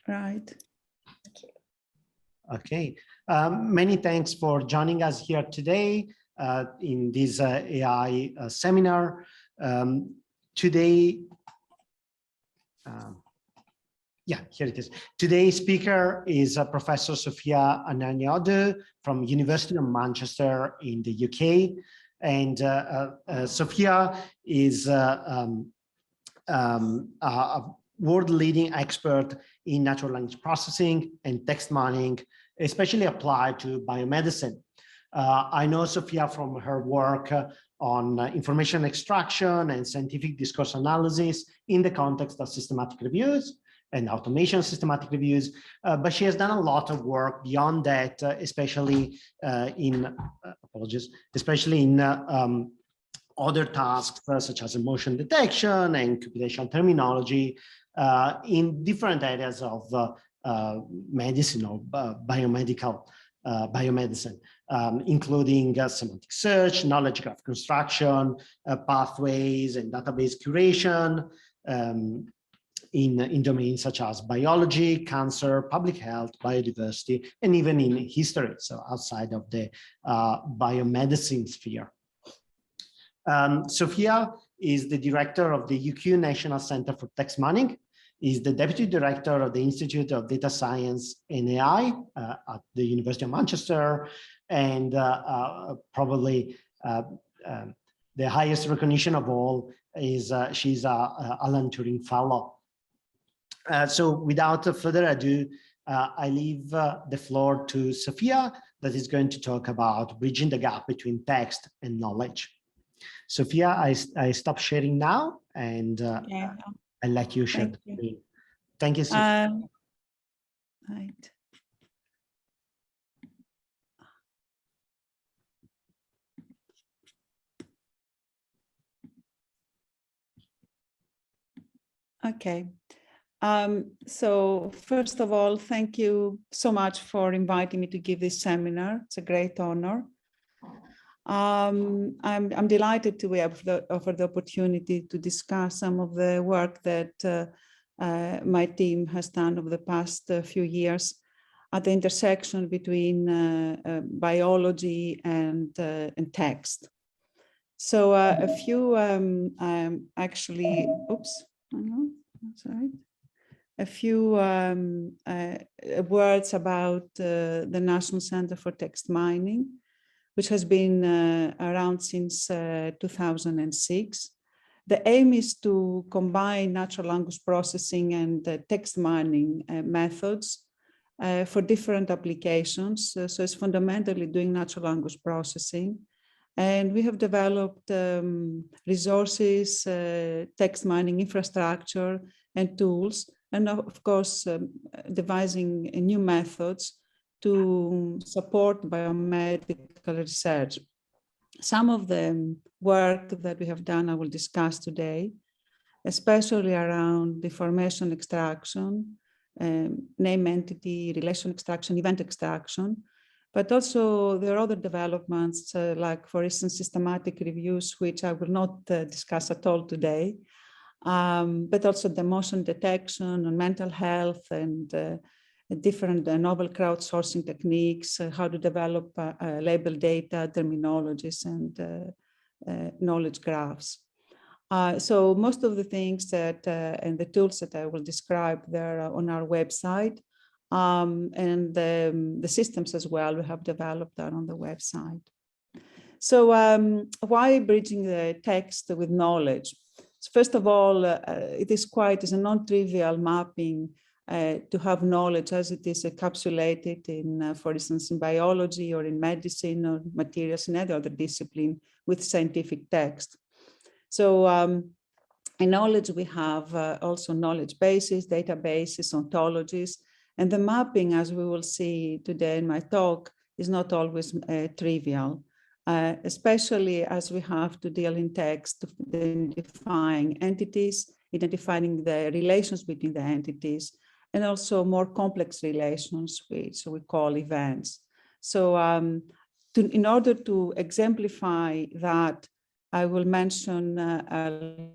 Right. Okay. Many thanks for joining us here today in this AI seminar. Today, yeah, here it is. Today's speaker is Professor Sophia Ananiadou from University of Manchester in the UK. And Sophia is a world-leading expert in natural language processing and text mining, especially applied to biomedicine. I know Sophia from her work on information extraction and scientific discourse analysis in the context of systematic reviews and automation systematic reviews, but she has done a lot of work beyond that, especially in other tasks such as emotion detection and computational terminology in different areas of medicine or biomedicine, including semantic search, knowledge graph construction, pathways and database curation, in domains such as biology, cancer, public health, biodiversity, and even in history, so outside of the biomedicine sphere. Sophia is the director of the UQ National Center for Text Mining, is the deputy director of the Institute of Data Science and AI at the University of Manchester, and probably the highest recognition of all is she's a Alan Turing Fellow. So without further ado, I leave the floor to Sophia, that is going to talk about bridging the gap between text and knowledge. Sophia, I stop sharing now, and Yeah. I'll let you share the screen. Thank you, Sophia. Right. Okay. So first of all, thank you so much for inviting me to give this seminar. It's a great honor. I'm delighted to offer the opportunity to discuss some of the work that my team has done over the past few years at the intersection between biology and text. So a few actually, oops, that's right. A few words about the National Center for Text Mining, which has been around since 2006. The aim is to combine natural language processing and text mining methods for different applications. So it's fundamentally doing natural language processing. And we have developed resources, text mining infrastructure and tools, and of course, devising new methods to support biomedical research. Some of the work that we have done, I will discuss today, especially around information extraction, name entity, relation extraction, event extraction, but also there are other developments like, for instance, systematic reviews, which I will not discuss at all today, but also the emotion detection on mental health and different novel crowdsourcing techniques, how to develop label data, terminologies, and knowledge graphs. So most of the things that and the tools that I will describe there on our website, and the systems as well, we have developed that on the website. So why bridging the text with knowledge? So first of all, it is a non-trivial mapping to have knowledge as it is encapsulated in, for instance, in biology or in medicine or materials in any other discipline with scientific text. So in knowledge, we have also knowledge bases, databases, ontologies, and the mapping, as we will see today in my talk, is not always trivial, especially as we have to deal in text, identifying entities, identifying the relations between the entities, and also more complex relations, which we call events. So In order to exemplify that, I will mention, I'll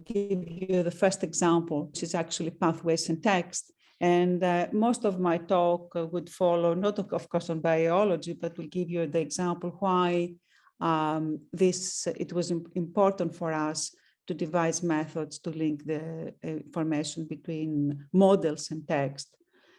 give you the first example, which is actually pathways in text. And most of my talk would follow, not of course on biology, but will give you the example why it was important for us to devise methods to link the information between models and text.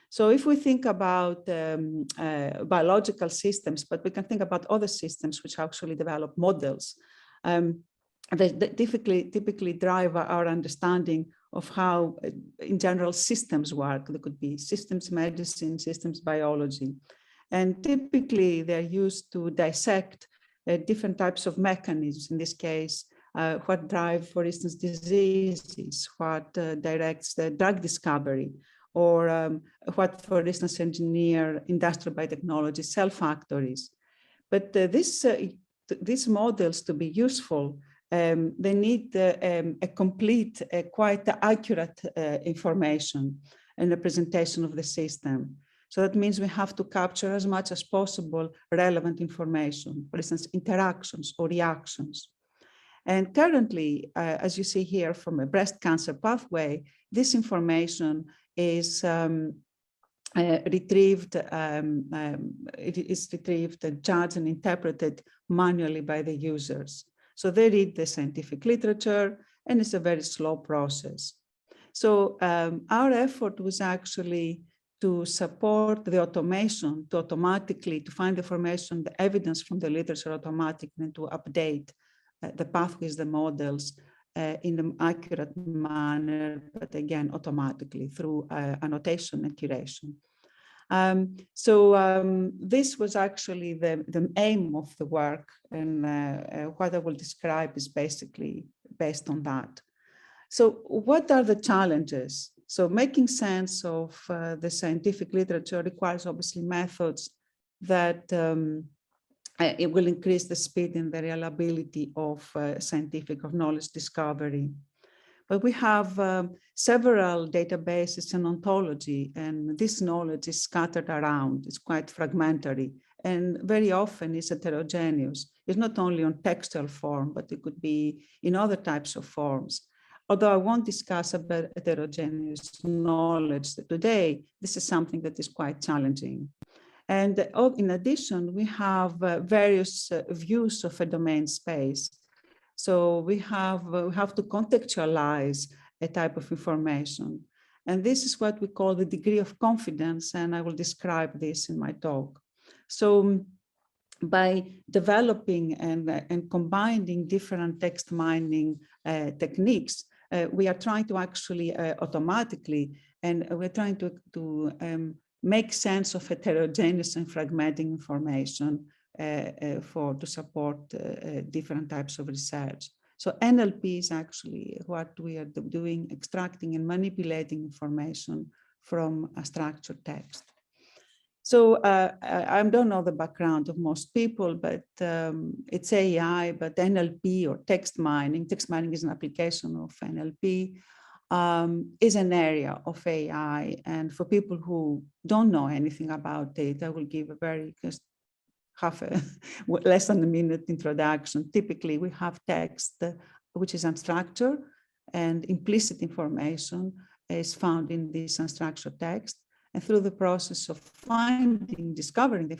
So if we think about biological systems, but we can think about other systems which actually develop models, they typically drive our understanding of how, in general, systems work. There could be systems medicine, systems biology. And typically, they're used to dissect different types of mechanisms. In this case, what drive, for instance, diseases, what directs the drug discovery, or what, for instance, engineer industrial biotechnology cell factories. But these models, to be useful, they need a complete, quite accurate information and representation of the system. So that means we have to capture as much as possible relevant information, for instance, interactions or reactions. And currently, as you see here from a breast cancer pathway, this information is retrieved, it is retrieved, judged, and interpreted manually by the users. So they read the scientific literature, and it's a very slow process. So our effort was actually to support the automation, to automatically, to find information, the evidence from the literature automatically, and to update the pathways, the models, in an accurate manner, but again, automatically through annotation and curation. This was actually the aim of the work, and what I will describe is basically based on that. So what are the challenges? So making sense of the scientific literature requires obviously methods that it will increase the speed and the reliability of knowledge discovery. But we have several databases and ontology, and this knowledge is scattered around. It's quite fragmentary, and very often it's heterogeneous. It's not only on textual form, but it could be in other types of forms. Although I won't discuss about heterogeneous knowledge today, this is something that is quite challenging. And in addition, we have various views of a domain space. So we have to contextualize a type of information. And this is what we call the degree of confidence, and I will describe this in my talk. So by developing and combining different text mining techniques, we are trying to actually automatically, and we're trying to make sense of heterogeneous and fragmenting information to support different types of research. So NLP is actually what we are doing, extracting and manipulating information from a structured text. So I don't know the background of most people, but it's AI, but NLP or text mining is an application of NLP, is an area of AI. And for people who don't know anything about it, I will give a very less than a minute introduction. Typically, we have text which is unstructured, and implicit information is found in this unstructured text. And through the process of discovering the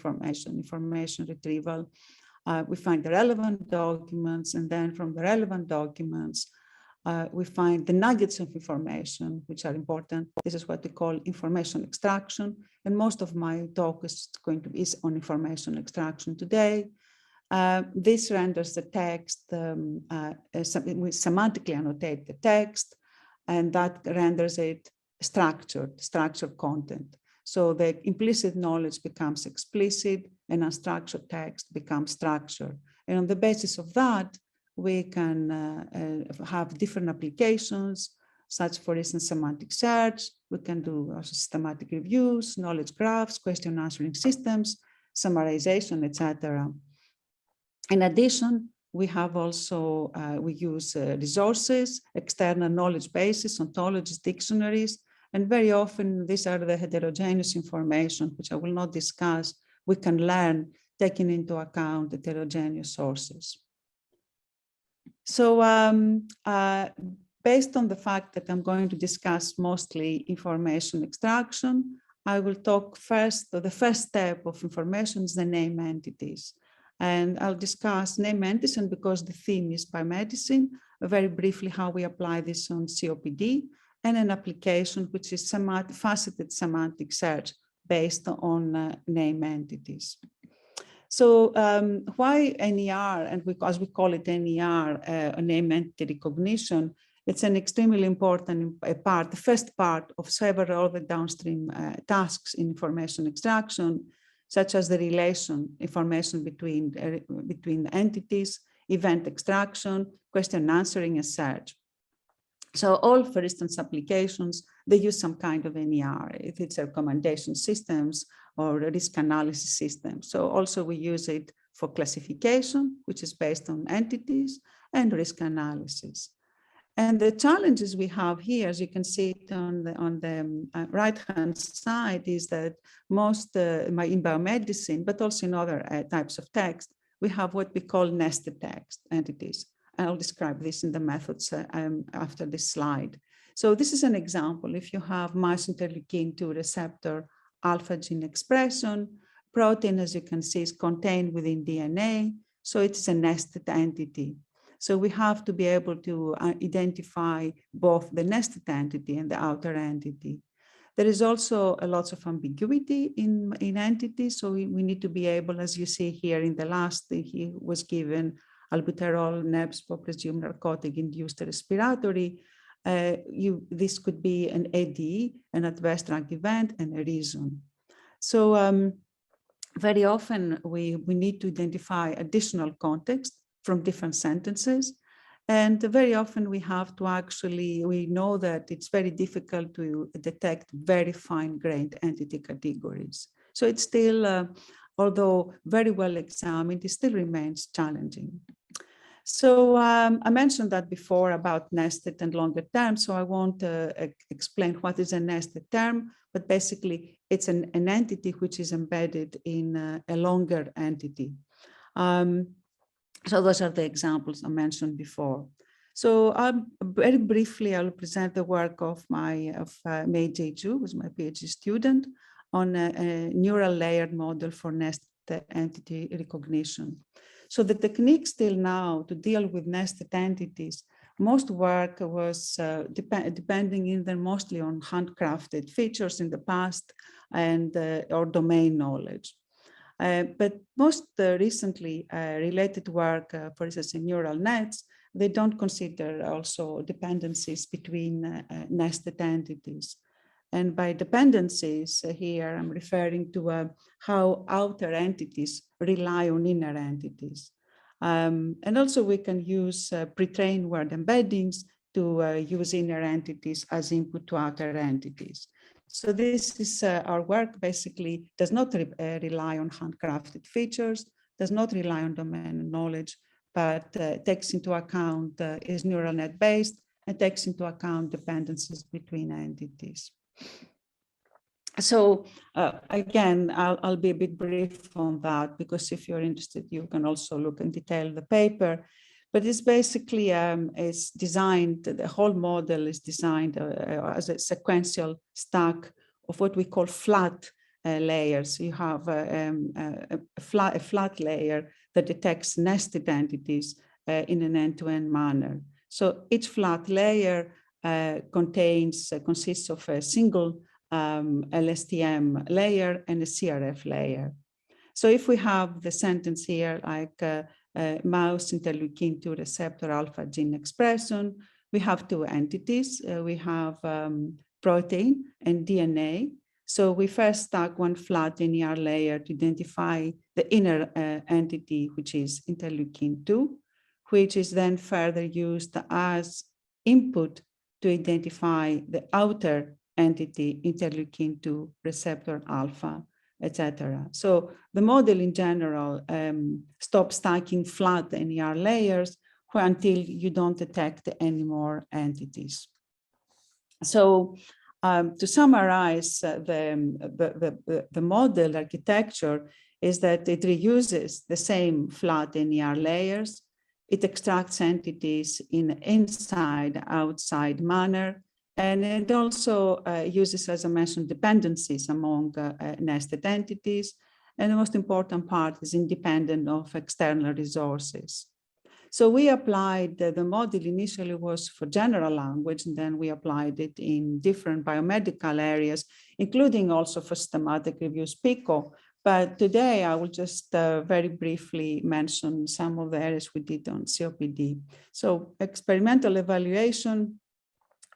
information retrieval, we find the relevant documents, and then from the relevant documents, we find the nuggets of information which are important. This is what we call information extraction. And most of my talk is on information extraction today. This renders the text, we semantically annotate the text, and that renders it structured content. So the implicit knowledge becomes explicit, and unstructured text becomes structured. And on the basis of that, we can have different applications, such, for instance, semantic search. We can do systematic reviews, knowledge graphs, question answering systems, summarization, etc. In addition, we have also, we use resources, external knowledge bases, ontologies, dictionaries, and very often these are the heterogeneous information, which I will not discuss. We can learn taking into account heterogeneous sources. So based on the fact that I'm going to discuss mostly information extraction, I will talk first, the first step of information is the name entities. And I'll discuss name entities, and because the theme is biomedicine, very briefly how we apply this on COPD, and an application which is faceted semantic search based on name entities. So why NER, and as we call it NER, name entity recognition, it's an extremely important part, the first part of several of the downstream tasks in information extraction, such as the information between entities, event extraction, question answering, and search. So all, for instance, applications, they use some kind of NER, if it's recommendation systems or risk analysis systems. So also we use it for classification, which is based on entities, and risk analysis. And the challenges we have here, as you can see it on the right-hand side, is that most in biomedicine, but also in other types of text, we have what we call nested text entities. And I'll describe this in the methods after this slide. So this is an example. If you have mouse interleukin-2 receptor alpha gene expression, protein, as you can see, is contained within DNA. So it's a nested entity. So we have to be able to identify both the nested entity and the outer entity. There is also a lot of ambiguity in entities. So we need to be able, as you see here in the last, he was given albuterol, NEBS for presumed narcotic-induced respiratory. This could be an AD, an adverse drug event, and a reason. So very often we need to identify additional context from different sentences. And very often we have to we know that it's very difficult to detect very fine-grained entity categories. So it's still, although very well examined, it still remains challenging. So I mentioned that before about nested and longer terms, so I won't explain what is a nested term, but basically it's an entity which is embedded in a longer entity. So those are the examples I mentioned before. So very briefly, I'll present the work of Mei Jeju, who was my PhD student, on a neural layered model for nested entity recognition. So the techniques till now to deal with nested entities, most work was depending either mostly on handcrafted features in the past and or domain knowledge. But most recently related work, for instance, in neural nets, they don't consider also dependencies between nested entities. And by dependencies here, I'm referring to how outer entities rely on inner entities. And also we can use pre-trained word embeddings to use inner entities as input to outer entities. So this is our work basically does not rely on handcrafted features, does not rely on domain knowledge, but takes into account, is neural net based and takes into account dependencies between entities. So again, I'll be a bit brief on that because if you're interested, you can also look in detail the paper. But it's basically it's designed, the whole model is designed as a sequential stack of what we call flat layers. You have a flat layer that detects nested entities in an end-to-end manner. So each flat layer consists of a single LSTM layer and a CRF layer. So if we have the sentence here like mouse interleukin-2 receptor alpha gene expression, we have two entities. We have protein and DNA. So we first stack one flat NER layer to identify the inner entity, which is interleukin-2, which is then further used as input to identify the outer entity, interleukin-2 receptor alpha, etc. So the model in general stops stacking flat NER layers until you don't detect any more entities. So To summarize the model architecture is that it reuses the same flat NER layers. It extracts entities in an inside-outside manner, and it also uses, as I mentioned, dependencies among nested entities. And the most important part is independent of external resources. So we applied, the model initially was for general language, and then we applied it in different biomedical areas, including also for systematic reviews, PICO. But today I will just very briefly mention some of the areas we did on COPD. So experimental evaluation,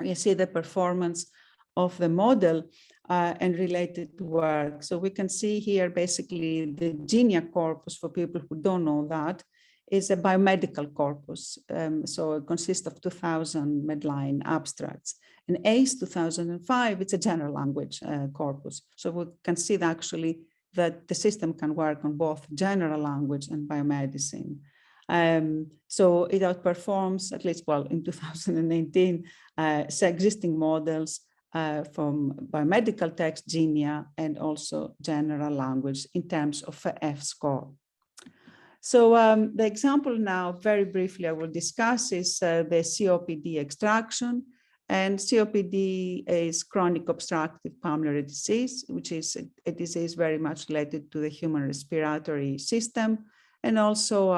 you see the performance of the model and related work. So we can see here basically the GENIA corpus, for people who don't know that, is a biomedical corpus. So it consists of 2,000 Medline abstracts. In ACE 2005, it's a general language corpus. So we can see that actually that the system can work on both general language and biomedicine. So it outperforms, at least, well, in 2019, existing models from biomedical text, GENIA, and also general language in terms of F-score. So the example now, very briefly, I will discuss is the COPD extraction. And COPD is chronic obstructive pulmonary disease, which is a disease very much related to the human respiratory system. And also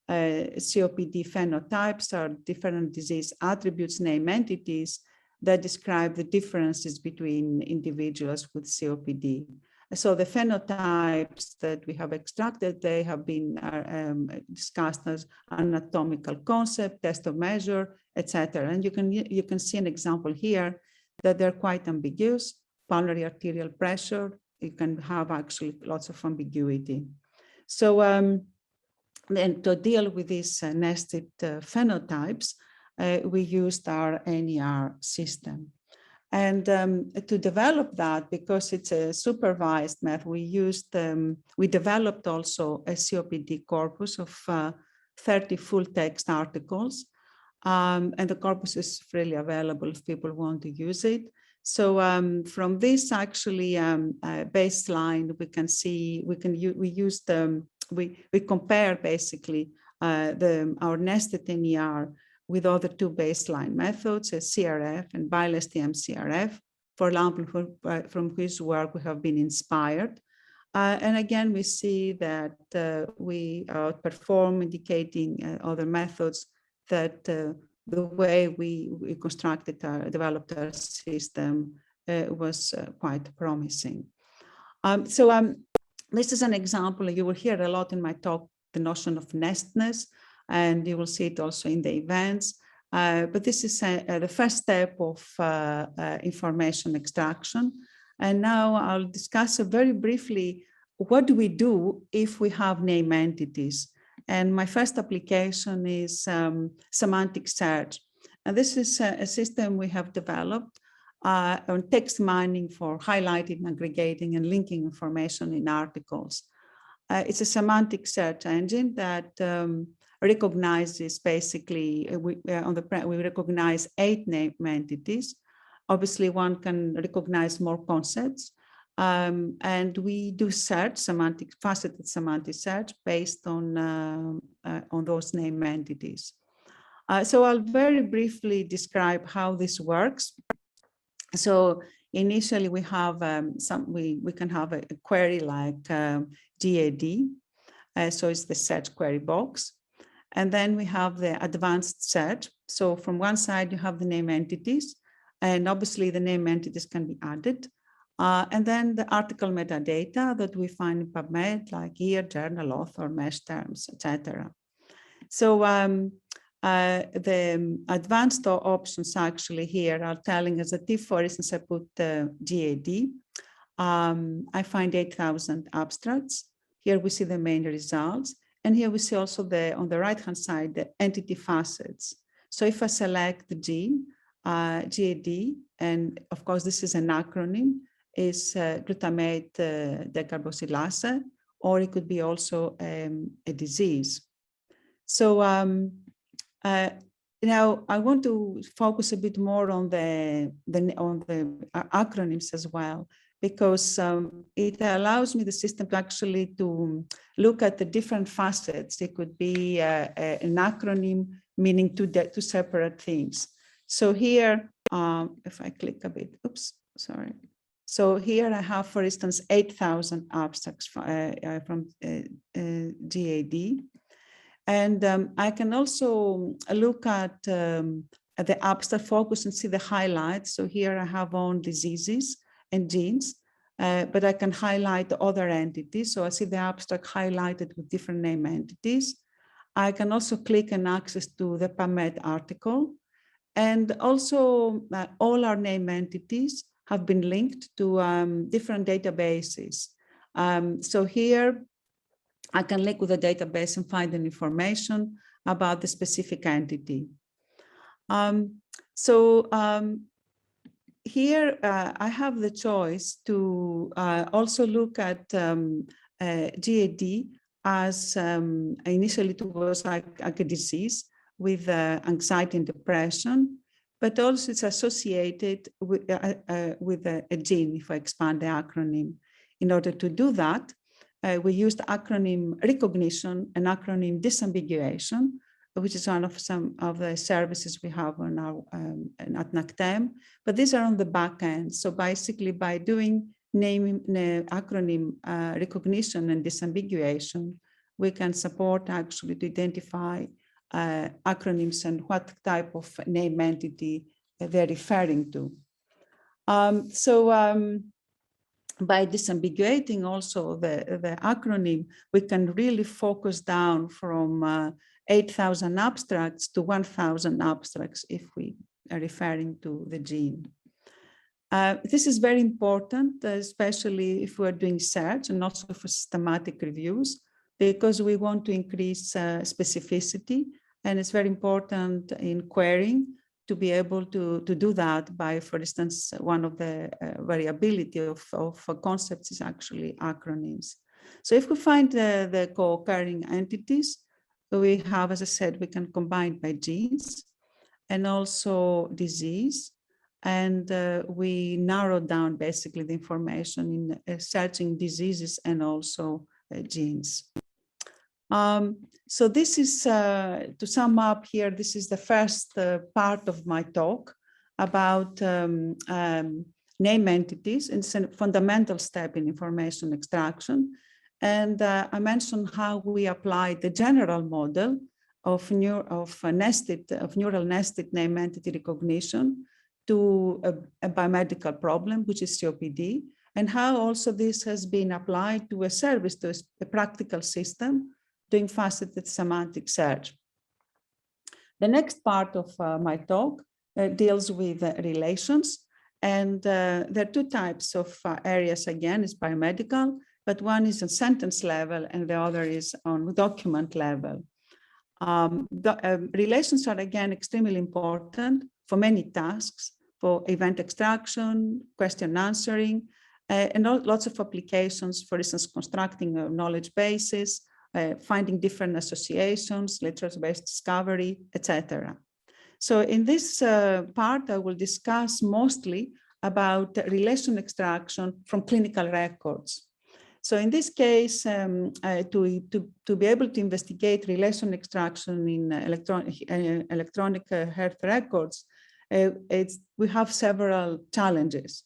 COPD phenotypes are different disease attributes, name entities that describe the differences between individuals with COPD. So the phenotypes that we have extracted, they have been discussed as anatomical concept, test of measure, etc. And you can see an example here that they're quite ambiguous. Pulmonary arterial pressure, you can have actually lots of ambiguity. So then to deal with these nested phenotypes, we used our NER system. And to develop that, because it's a supervised method, we developed also a COPD corpus of 30 full text articles. And the corpus is freely available if people want to use it. So from this actually baseline, we can see, we compare basically our nested NER with other two baseline methods, CRF and BILE-STM CRF, for example, from whose work we have been inspired. And again, we see that we outperform, indicating other methods that the way we developed our system was quite promising. This is an example. You will hear a lot in my talk, the notion of nestedness, and you will see it also in the events. But this is the first step of information extraction. And now I'll discuss very briefly, what do we do if we have name entities? And my first application is Semantic Search. And this is a system we have developed on text mining for highlighting, aggregating, and linking information in articles. It's a semantic search engine that recognizes basically, we recognize 8 name entities. Obviously, one can recognize more concepts. And we do search, faceted semantic search based on those name entities. So I'll very briefly describe how this works. So initially we have we can have a query like GAD. So it's the search query box. And then we have the advanced search. So from one side, you have the name entities, and obviously the name entities can be added. And then the article metadata that we find in PubMed, like year, journal, author, mesh terms, etc. So the advanced options actually here are telling us that if, for instance, I put GAD, I find 8,000 abstracts. Here we see the main results. And here we see also on the right-hand side, the entity facets. So if I select the gene, GAD, and of course, this is an acronym, is glutamate decarboxylase, or it could be also a disease. So Now, I want to focus a bit more on the acronyms as well, because it allows me, the system, to actually to look at the different facets. It could be an acronym meaning two separate things. So here, if I click a bit, oops, sorry. So here I have, for instance, 8,000 abstracts from GAD. And I can also look at the abstract focus and see the highlights. So here I have on diseases and genes, but I can highlight the other entities. So I see the abstract highlighted with different name entities. I can also click and access to the PubMed article. And also all our name entities have been linked to different databases. So here, I can link with the database and find an information about the specific entity. Here I have the choice to also look at GAD as initially it was like a disease with anxiety and depression, but also it's associated with a gene, if I expand the acronym. In order to do that, we used acronym recognition and acronym disambiguation, which is one of some of the services we have on our at NACTEM, but these are on the back end. So basically by doing acronym recognition and disambiguation, we can support actually to identify acronyms and what type of name entity they're referring to. By disambiguating also the acronym, we can really focus down from 8,000 abstracts to 1,000 abstracts if we are referring to the gene. This is very important, especially if we're doing search and also for systematic reviews, because we want to increase specificity. And it's very important in querying to be able to do that by, for instance, one of the variability of concepts is actually acronyms. So if we find the co-occurring entities, we have, as I said, we can combine by genes and also disease. And we narrow down basically the information in searching diseases and also genes. So this is, to sum up here, this is the first part of my talk about name entities. It's a fundamental step in information extraction. And I mentioned how we applied the general model of neural nested name entity recognition to a biomedical problem, which is COPD, and how also this has been applied to a service, to a practical system doing faceted semantic search. The next part of my talk deals with relations. And there are two types of areas, again, is biomedical, but one is on sentence level and the other is on document level. Relations are, again, extremely important for many tasks, for event extraction, question answering, and lots of applications, for instance, constructing a knowledge bases, finding different associations, literature-based discovery, etc. So in this part, I will discuss mostly about relation extraction from clinical records. So in this case, to be able to investigate relation extraction in electronic health records, we have several challenges.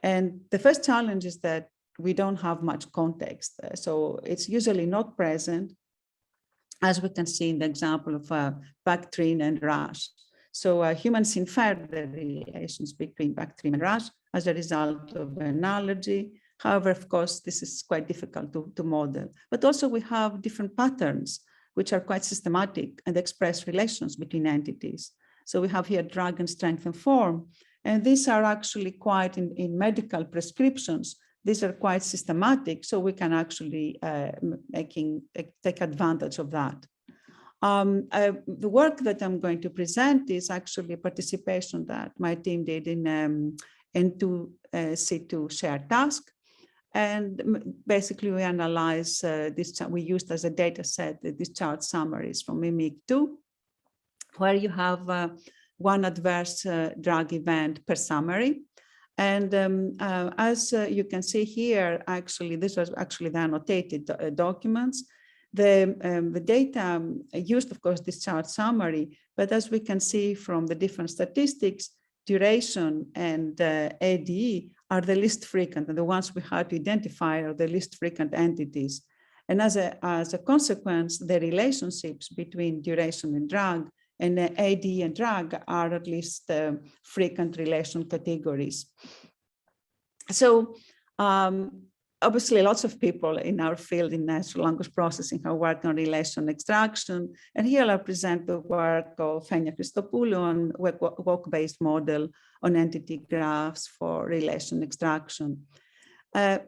And the first challenge is that we don't have much context. So it's usually not present, as we can see in the example of Bactrin and rash. So humans infer the relations between Bactrin and rash as a result of an allergy. However, of course, this is quite difficult to model. But also we have different patterns, which are quite systematic and express relations between entities. So we have here drug and strength and form. And these are actually quite in medical prescriptions. These are quite systematic, so we can actually take advantage of that. The work that I'm going to present is actually a participation that my team did in N2C2 shared task. And basically we analyze this, we used as a data set these chart summaries from MIMIC2, where you have one adverse drug event per summary. And as you can see here, actually, this was actually the annotated documents. The data used, of course, this chart summary, but as we can see from the different statistics, duration and ADE are the least frequent, and the ones we had to identify are the least frequent entities. And as a consequence, the relationships between duration and drug and AD and drug are at least frequent relation categories. So obviously lots of people in our field in natural language processing have worked on relation extraction. And here I'll present the work of Fenia Christopoulou on walk-based model on entity graphs for relation extraction.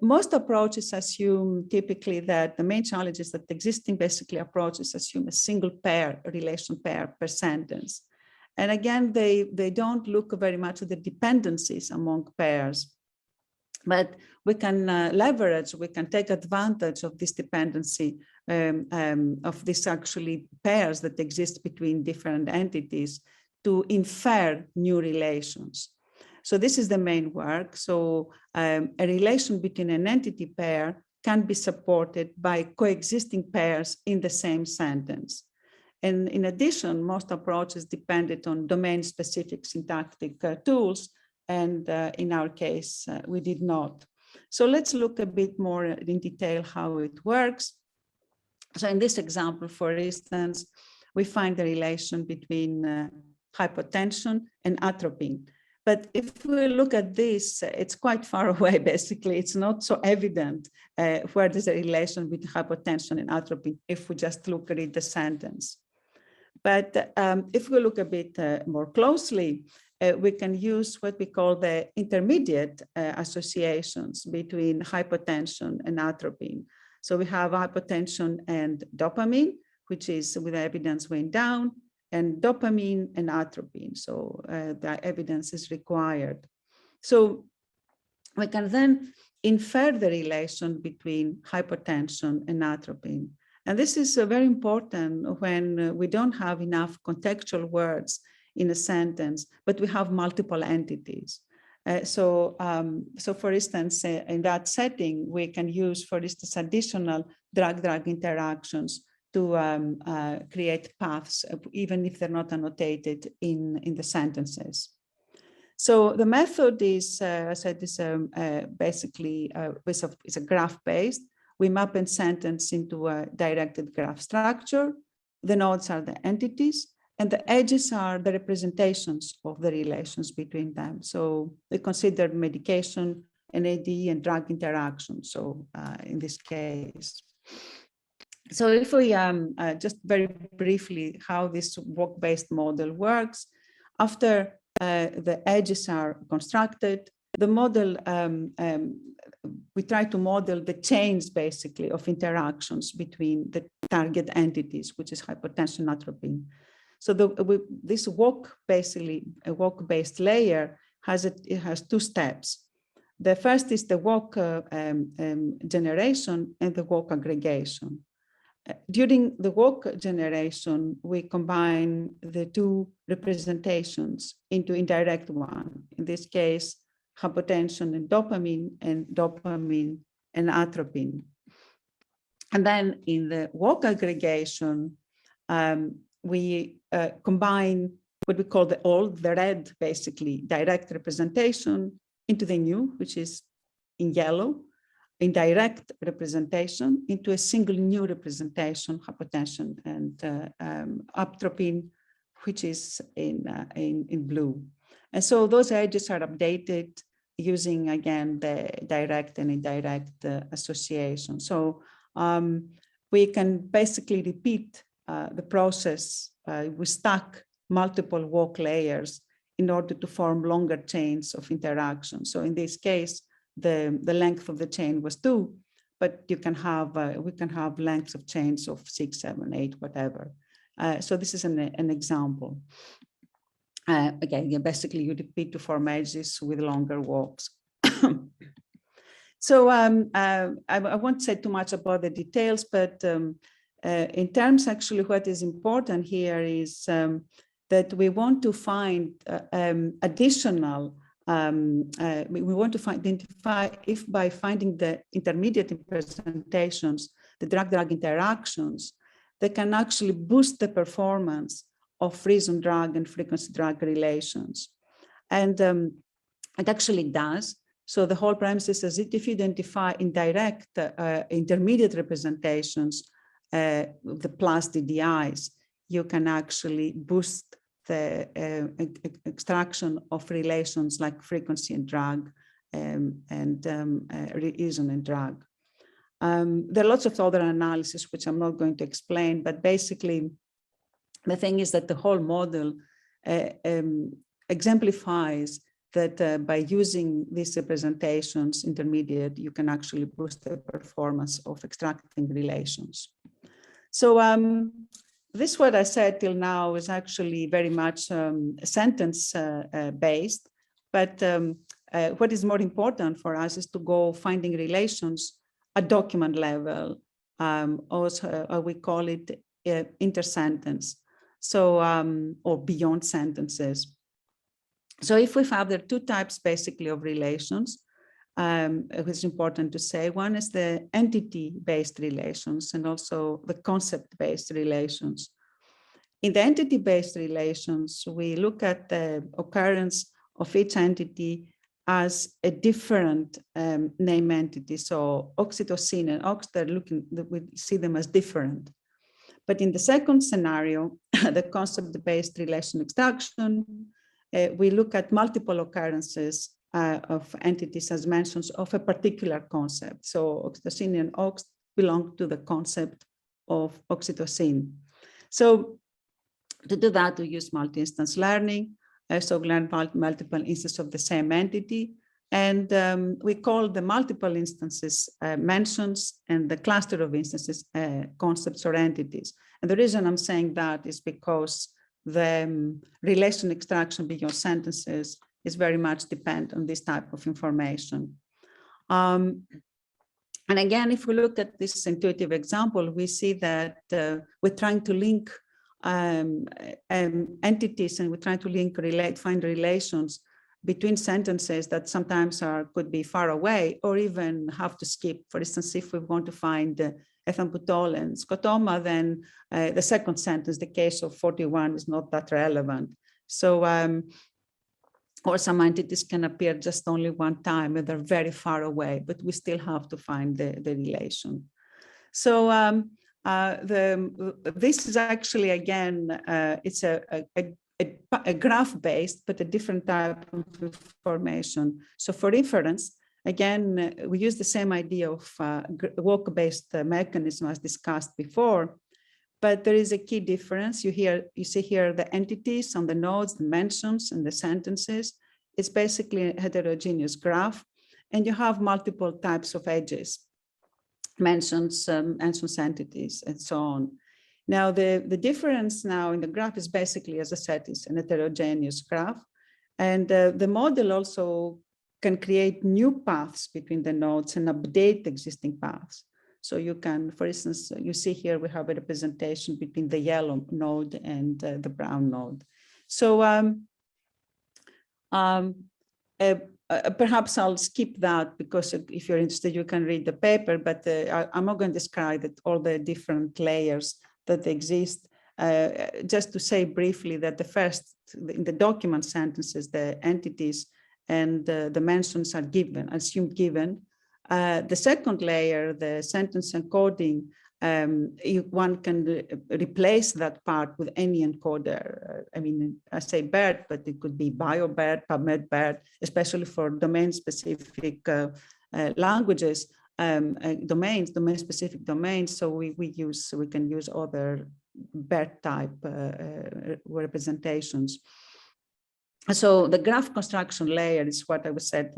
Most approaches assume typically that the main challenge is that existing basically approaches assume a single pair, a relation pair per sentence. And again, they don't look very much at the dependencies among pairs, but we can leverage, we can take advantage of this dependency of these actually pairs that exist between different entities to infer new relations. So this is the main work. So a relation between an entity pair can be supported by coexisting pairs in the same sentence. And in addition, most approaches depended on domain-specific syntactic tools, and in our case, we did not. So let's look a bit more in detail how it works. So in this example, for instance, we find the relation between hypotension and atropine. But if we look at this, it's quite far away, basically. It's not so evident where there's a relation between hypotension and atropine if we just look at the sentence. But if we look a bit more closely, we can use what we call the intermediate associations between hypotension and atropine. So we have hypotension and dopamine, which is with evidence went down, and dopamine and atropine. So the evidence is required. So we can then infer the relation between hypotension and atropine. And this is very important when we don't have enough contextual words in a sentence, but we have multiple entities. So for instance, in that setting, we can use, for instance, additional drug-drug interactions to create paths, even if they're not annotated in the sentences. So the method is, as I said, is basically it's a graph-based. We map a sentence into a directed graph structure. The nodes are the entities, and the edges are the representations of the relations between them. So we consider medication and AD and drug interaction. So in this case. So if we just very briefly how this walk-based model works, after the edges are constructed, the model, we try to model the chains basically of interactions between the target entities, which is hypotension and atropine. So this walk, basically a walk-based layer it has two steps. The first is the walk generation and the walk aggregation. During the walk generation, we combine the two representations into indirect one. In this case, hypotension and dopamine and atropine. And then in the walk aggregation, we combine what we call the red, basically, direct representation into the new, which is in yellow, indirect representation into a single new representation, hypotension and atropine, which is in blue. And so those edges are updated using, again, the direct and indirect association. So we can basically repeat the process. We stack multiple walk layers in order to form longer chains of interaction. So in this case, the length of the chain was 2, but you can have we can have lengths of chains of 6, 7, 8, whatever. So this is an example. Again, basically you repeat to form edges with longer walks. So I won't say too much about the details, but in terms actually what is important here is that we want to find additional, we want to identify if by finding the intermediate representations, the drug-drug interactions, they can actually boost the performance of reason drug and frequency drug relations. And it actually does. So the whole premise is that if you identify indirect intermediate representations, the plus DDIs, you can actually boost the extraction of relations like frequency and drug and reason and drug. There are lots of other analyses which I'm not going to explain, but basically the thing is that the whole model exemplifies that by using these representations, intermediate, you can actually boost the performance of extracting relations. So this, what I said till now, is actually very much sentence based, but what is more important for us is to go finding relations at document level, also we call it intersentence, so or beyond sentences. So if we have the two types basically of relations, it's important to say, one is the entity-based relations and also the concept-based relations. In the entity-based relations, we look at the occurrence of each entity as a different name entity. So oxytocin and ox, we see them as different. But in the second scenario, the concept-based relation extraction, we look at multiple occurrences of entities as mentions of a particular concept. So oxytocin and ox belong to the concept of oxytocin. So to do that, we use multi-instance learning. So we learn multiple instances of the same entity. And we call the multiple instances mentions and the cluster of instances concepts or entities. And the reason I'm saying that is because the relation extraction beyond sentences is very much dependent on this type of information. And again, if we look at this intuitive example, we see that we're trying to link entities, and we're trying to find relations between sentences that sometimes could be far away or even have to skip. For instance, if we want to find ethambutol and scotoma, then the second sentence, the case of 41, is not that relevant. So, or some entities can appear just only one time and they're very far away, but we still have to find the relation. So this is actually, again, it's a graph-based, but a different type of information. So for inference, again, we use the same idea of walk-based mechanism as discussed before, but there is a key difference. You see here the entities on the nodes, the mentions, and the sentences. It's basically a heterogeneous graph, and you have multiple types of edges, mentions, entities, and so on. Now, the difference now in the graph is basically, as I said, is an heterogeneous graph, and the model also can create new paths between the nodes and update existing paths. So you can, for instance, you see here we have a representation between the yellow node and the brown node. So perhaps I'll skip that because if you're interested, you can read the paper, but I'm not going to describe all the different layers that exist. Just to say briefly that the first, in the document sentences, the entities and the mentions are given, assumed given. The second layer, the sentence encoding, one can replace that part with any encoder. I mean, I say BERT, but it could be BioBERT, PubMed BERT, especially for domain-specific languages, domain-specific domains. So we can use other BERT type representations. So the graph construction layer is what I said,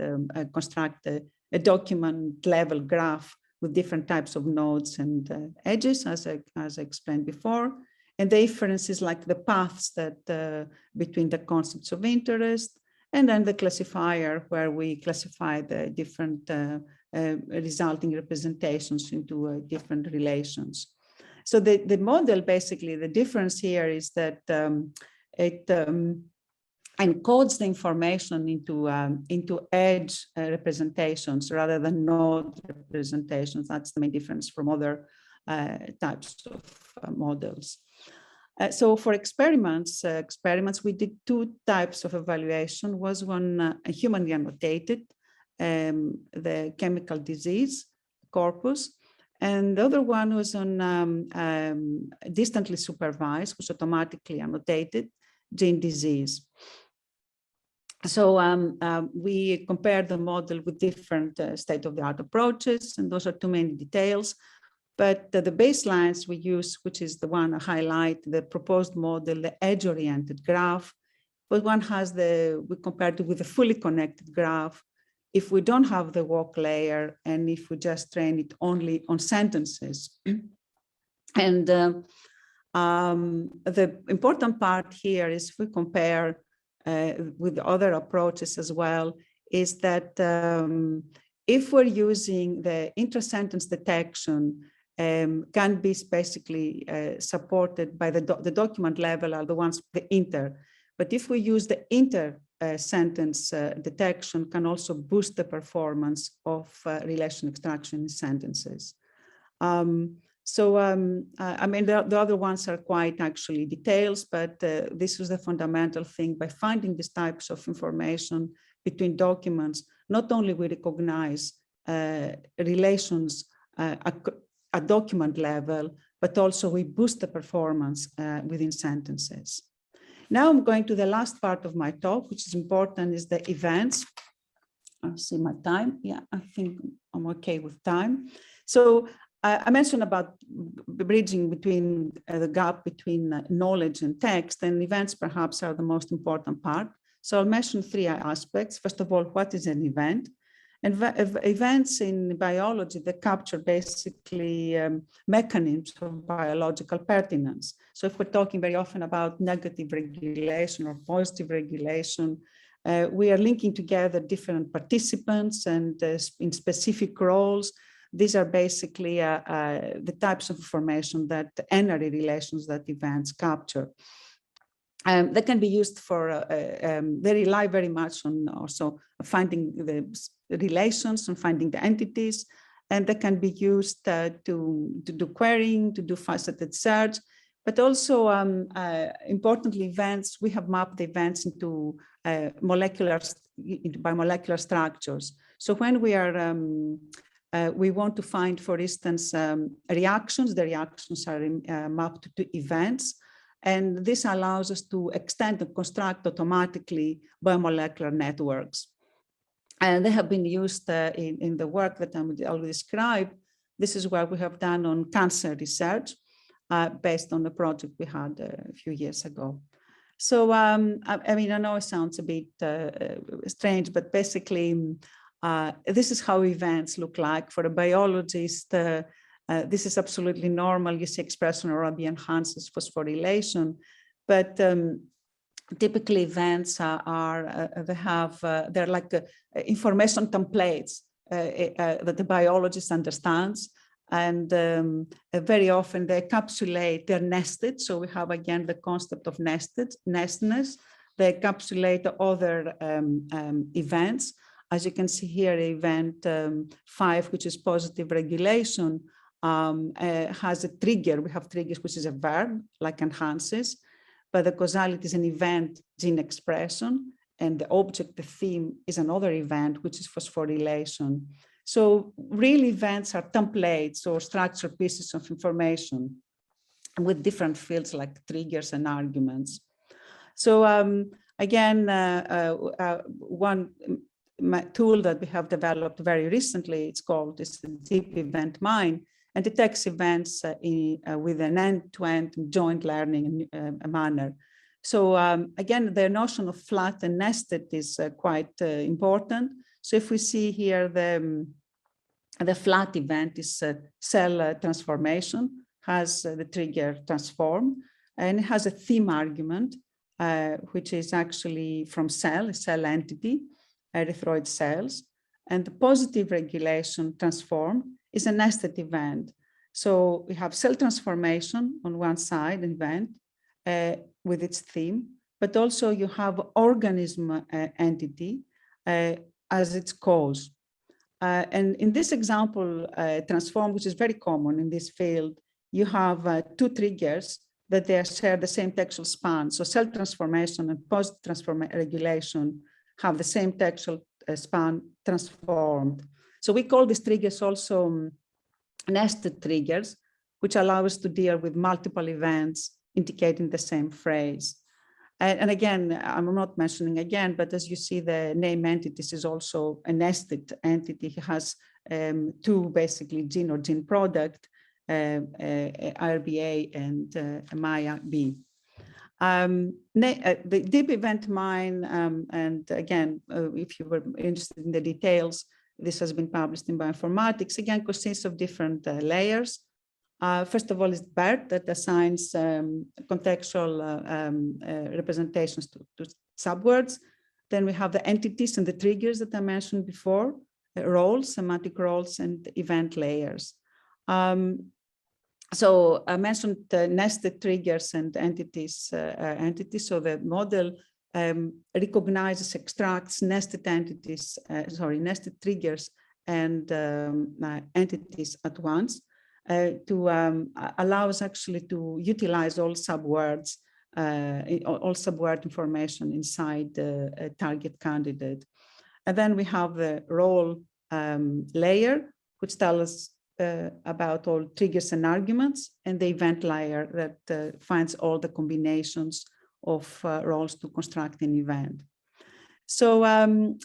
construct a document level graph with different types of nodes and edges, as I explained before. And the inference is like the paths that between the concepts of interest, and then the classifier where we classify the different resulting representations into different relations. So the model, basically, the difference here is that It encodes the information into edge representations rather than node representations. That's the main difference from other types of models. So for experiments, we did two types of evaluation. Was one humanly annotated, the chemical disease corpus, and the other one was on distantly supervised, was automatically annotated gene disease. So we compared the model with different state-of-the-art approaches, and those are too many details. But the baselines we use, which is the one I highlight, the proposed model, the edge-oriented graph, but one has we compared it with a fully connected graph. If we don't have the walk layer, and if we just train it only on sentences. And the important part here is if we compare with other approaches as well, is that if we're using the intra-sentence detection, can be basically supported by the document level are the ones, the inter. But if we use the inter-sentence detection, can also boost the performance of relation extraction in sentences. I mean, the other ones are quite actually details, but this is the fundamental thing. By finding these types of information between documents, not only we recognize relations at document level, but also we boost the performance within sentences. Now I'm going to the last part of my talk, which is important, is the events. I'll see my time. Yeah, I think I'm okay with time. So I mentioned about bridging between the gap between knowledge and text, and events perhaps are the most important part. So I'll mention three aspects. First of all, what is an event? And events in biology that capture basically mechanisms of biological pertinence. So if we're talking very often about negative regulation or positive regulation, we are linking together different participants and in specific roles. These are basically the types of information that NRE relations that events capture. They can be used for, they rely very much on also finding the relations and finding the entities, and they can be used to do querying, to do faceted search, but also importantly events, we have mapped the events into by molecular structures. So when we are, we want to find, for instance, reactions, the reactions are mapped to events. And this allows us to extend and construct automatically biomolecular networks. And they have been used in the work that I'll describe. This is what we have done on cancer research based on the project we had a few years ago. So, I mean, I know it sounds a bit strange, but basically, this is how events look like for a biologist. This is absolutely normal. You see expression already enhances phosphorylation, but typically events they're like information templates that the biologist understands, and very often they encapsulate, they're nested. So we have again the concept of nestedness. They encapsulate other events. As you can see here, event 5, which is positive regulation, has a trigger. We have triggers, which is a verb, like enhances, but the causality is an event, gene expression, and the object, the theme, is another event, which is phosphorylation. So real events are templates or structured pieces of information with different fields like triggers and arguments. So again, one tool that we have developed very recently, it's called this deep event mine, and detects events with an end-to-end joint learning manner. So again, the notion of flat and nested is quite important. So if we see here, the flat event is cell transformation, has the trigger transform, and it has a theme argument, which is actually from a cell entity, erythroid cells, and the positive regulation transform is a nested event. So we have cell transformation on one side, event with its theme, but also you have organism entity as its cause. And in this example, transform, which is very common in this field, you have two triggers that they share the same textual span. So cell transformation and post-transform regulation have the same textual span transformed. So we call these triggers also nested triggers, which allow us to deal with multiple events indicating the same phrase. And again, I'm not mentioning again, but as you see, the name entities is also a nested entity. It has two basically gene or gene product, RBA and Maya B. The deep event mine, and again, if you were interested in the details, this has been published in bioinformatics, again, consists of different layers. First of all is BERT that assigns contextual representations to subwords. Then we have the entities and the triggers that I mentioned before, roles, semantic roles, and event layers. So I mentioned nested triggers and entities. So the model recognizes, extracts nested entities, nested triggers and entities at once. To allow us actually to utilize all subwords, all subword information inside a target candidate. And then we have the role layer, which tells us about all triggers and arguments, and the event layer that finds all the combinations of roles to construct an event. So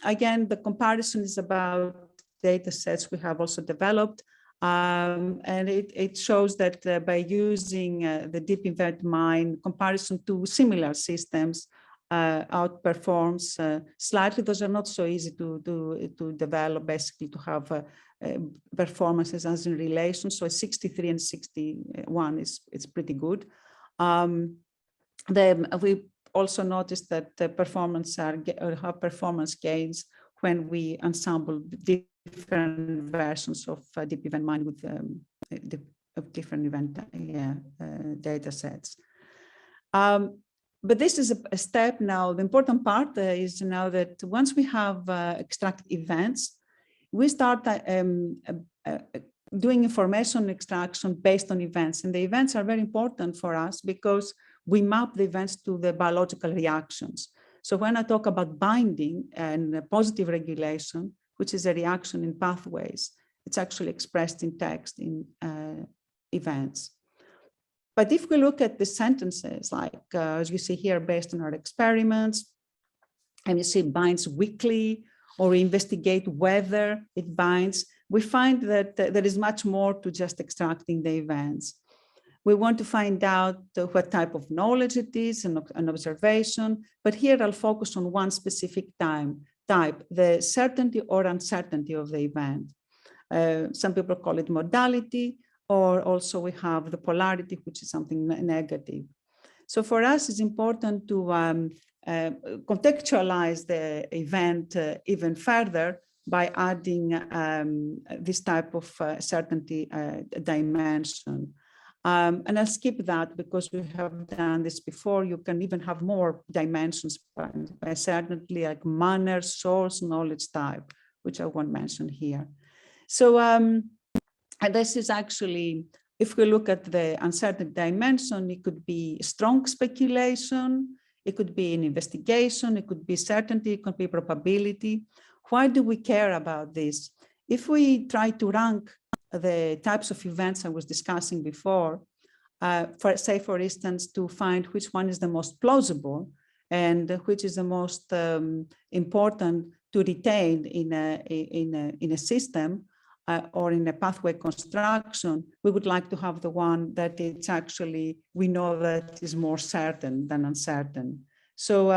again, the comparison is about data sets we have also developed. And it shows that by using the deep event mine, comparison to similar systems outperforms slightly. Those are not so easy to develop, basically to have performances as in relation. So 63 and 61 it's pretty good. We also noticed that the performance have performance gains when we ensemble different versions of deep event mine with different event data sets. But this is a step now. The important part is now that once we have extracted events, we start doing information extraction based on events. And the events are very important for us because we map the events to the biological reactions. So when I talk about binding and positive regulation, which is a reaction in pathways, it's actually expressed in text in events. But if we look at the sentences, like as you see here, based on our experiments, and you see it binds weakly, or investigate whether it binds, we find that there is much more to just extracting the events. We want to find out what type of knowledge it is, an observation, but here I'll focus on one specific type, the certainty or uncertainty of the event. Some people call it modality, or also we have the polarity, which is something negative. So for us, it's important to contextualize the event even further by adding this type of certainty dimension. And I'll skip that because we have done this before. You can even have more dimensions by certainty, like manner, source, knowledge type, which I won't mention here. So and this is actually, if we look at the uncertain dimension, it could be strong speculation, it could be an investigation, it could be certainty, it could be probability. Why do we care about this? If we try to rank the types of events I was discussing before, for instance, to find which one is the most plausible and which is the most important to retain in a system or in a pathway construction, we would like to have the one that it's actually, we know that is more certain than uncertain. So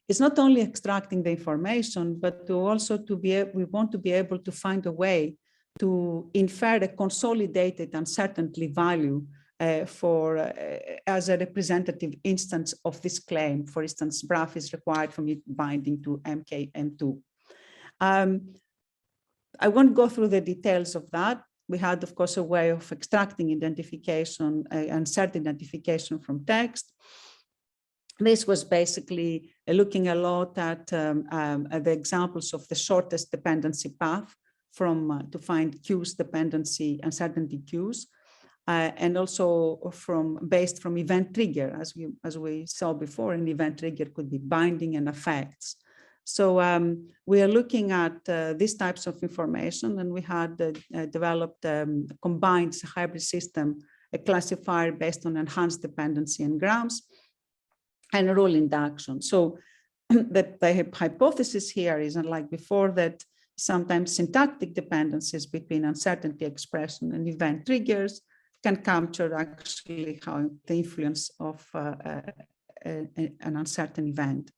it's not only extracting the information, but to also we want to be able to find a way to infer a consolidated uncertainty value as a representative instance of this claim. For instance, BRAF is required for me binding to MKM2. I won't go through the details of that. We had, of course, a way of extracting identification, uncertain identification from text. this was basically looking a lot at the examples of the shortest dependency path from to find queues dependency, uncertainty queues, and also based from event trigger, as we saw before. An event trigger could be binding and effects. So we are looking at these types of information, and we had developed combined hybrid system, a classifier based on enhanced dependency and grams, and rule induction. So the hypothesis here is, unlike before, that sometimes syntactic dependencies between uncertainty expression and event triggers can capture actually how the influence of an uncertain event.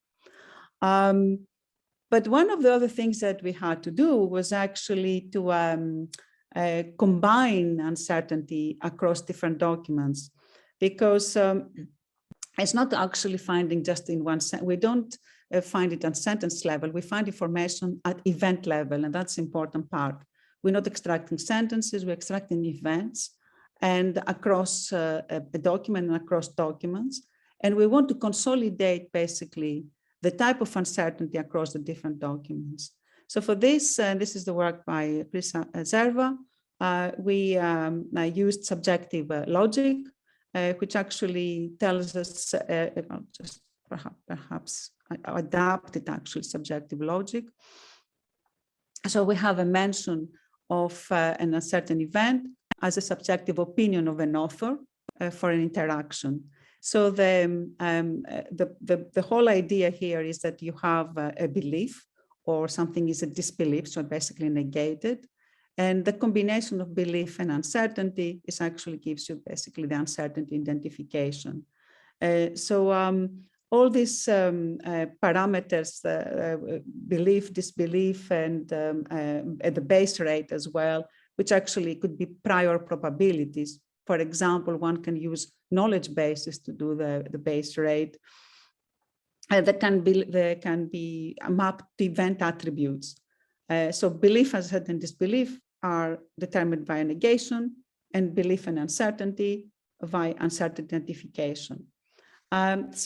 But one of the other things that we had to do was actually to combine uncertainty across different documents, because it's not actually finding just in one sentence. We don't find it on sentence level. We find information at event level, and that's the important part. We're not extracting sentences, we're extracting events, and across a document and across documents. And we want to consolidate basically the type of uncertainty across the different documents. So for this, this is the work by Chris Zerva. We used subjective logic, which actually tells us, just perhaps adapted actually subjective logic. So we have a mention of an uncertain event as a subjective opinion of an author for an interaction. So the whole idea here is that you have a belief, or something is a disbelief, so basically negated. And the combination of belief and uncertainty is actually gives you basically the uncertainty identification. All these parameters, belief, disbelief, and the base rate as well, which actually could be prior probabilities. For example, one can use knowledge bases to do the base rate. They can be mapped to event attributes. So belief, as I said, and disbelief are determined by a negation, and belief and uncertainty by uncertainty identification. Then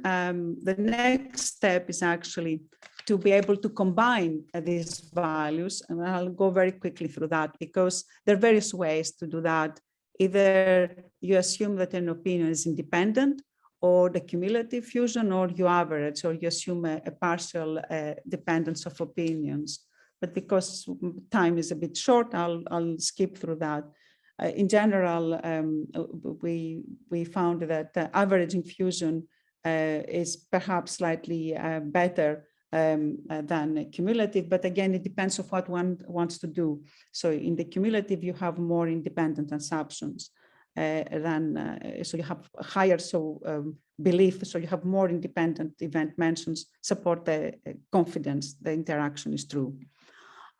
the next step is actually to be able to combine these values. And I'll go very quickly through that, because there are various ways to do that. Either you assume that an opinion is independent, or the cumulative fusion, or you average, or you assume a partial dependence of opinions. But because time is a bit short, I'll skip through that. In general, we found that averaging fusion is perhaps slightly better than cumulative, but again, it depends on what one wants to do. So in the cumulative, you have more independent assumptions so you have higher belief, so you have more independent event mentions support the confidence the interaction is true.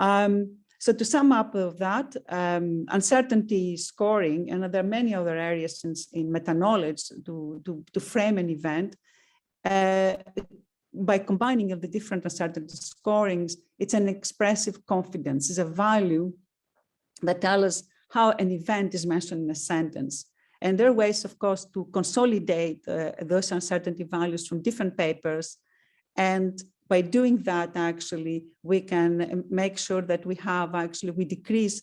So to sum up of that, uncertainty scoring, and there are many other areas in meta-knowledge to frame an event, by combining of the different uncertainty scorings, it's an expressive confidence, it's a value that tells us how an event is mentioned in a sentence. And there are ways, of course, to consolidate those uncertainty values from different papers. And by doing that, actually, we can make sure that we have we decrease,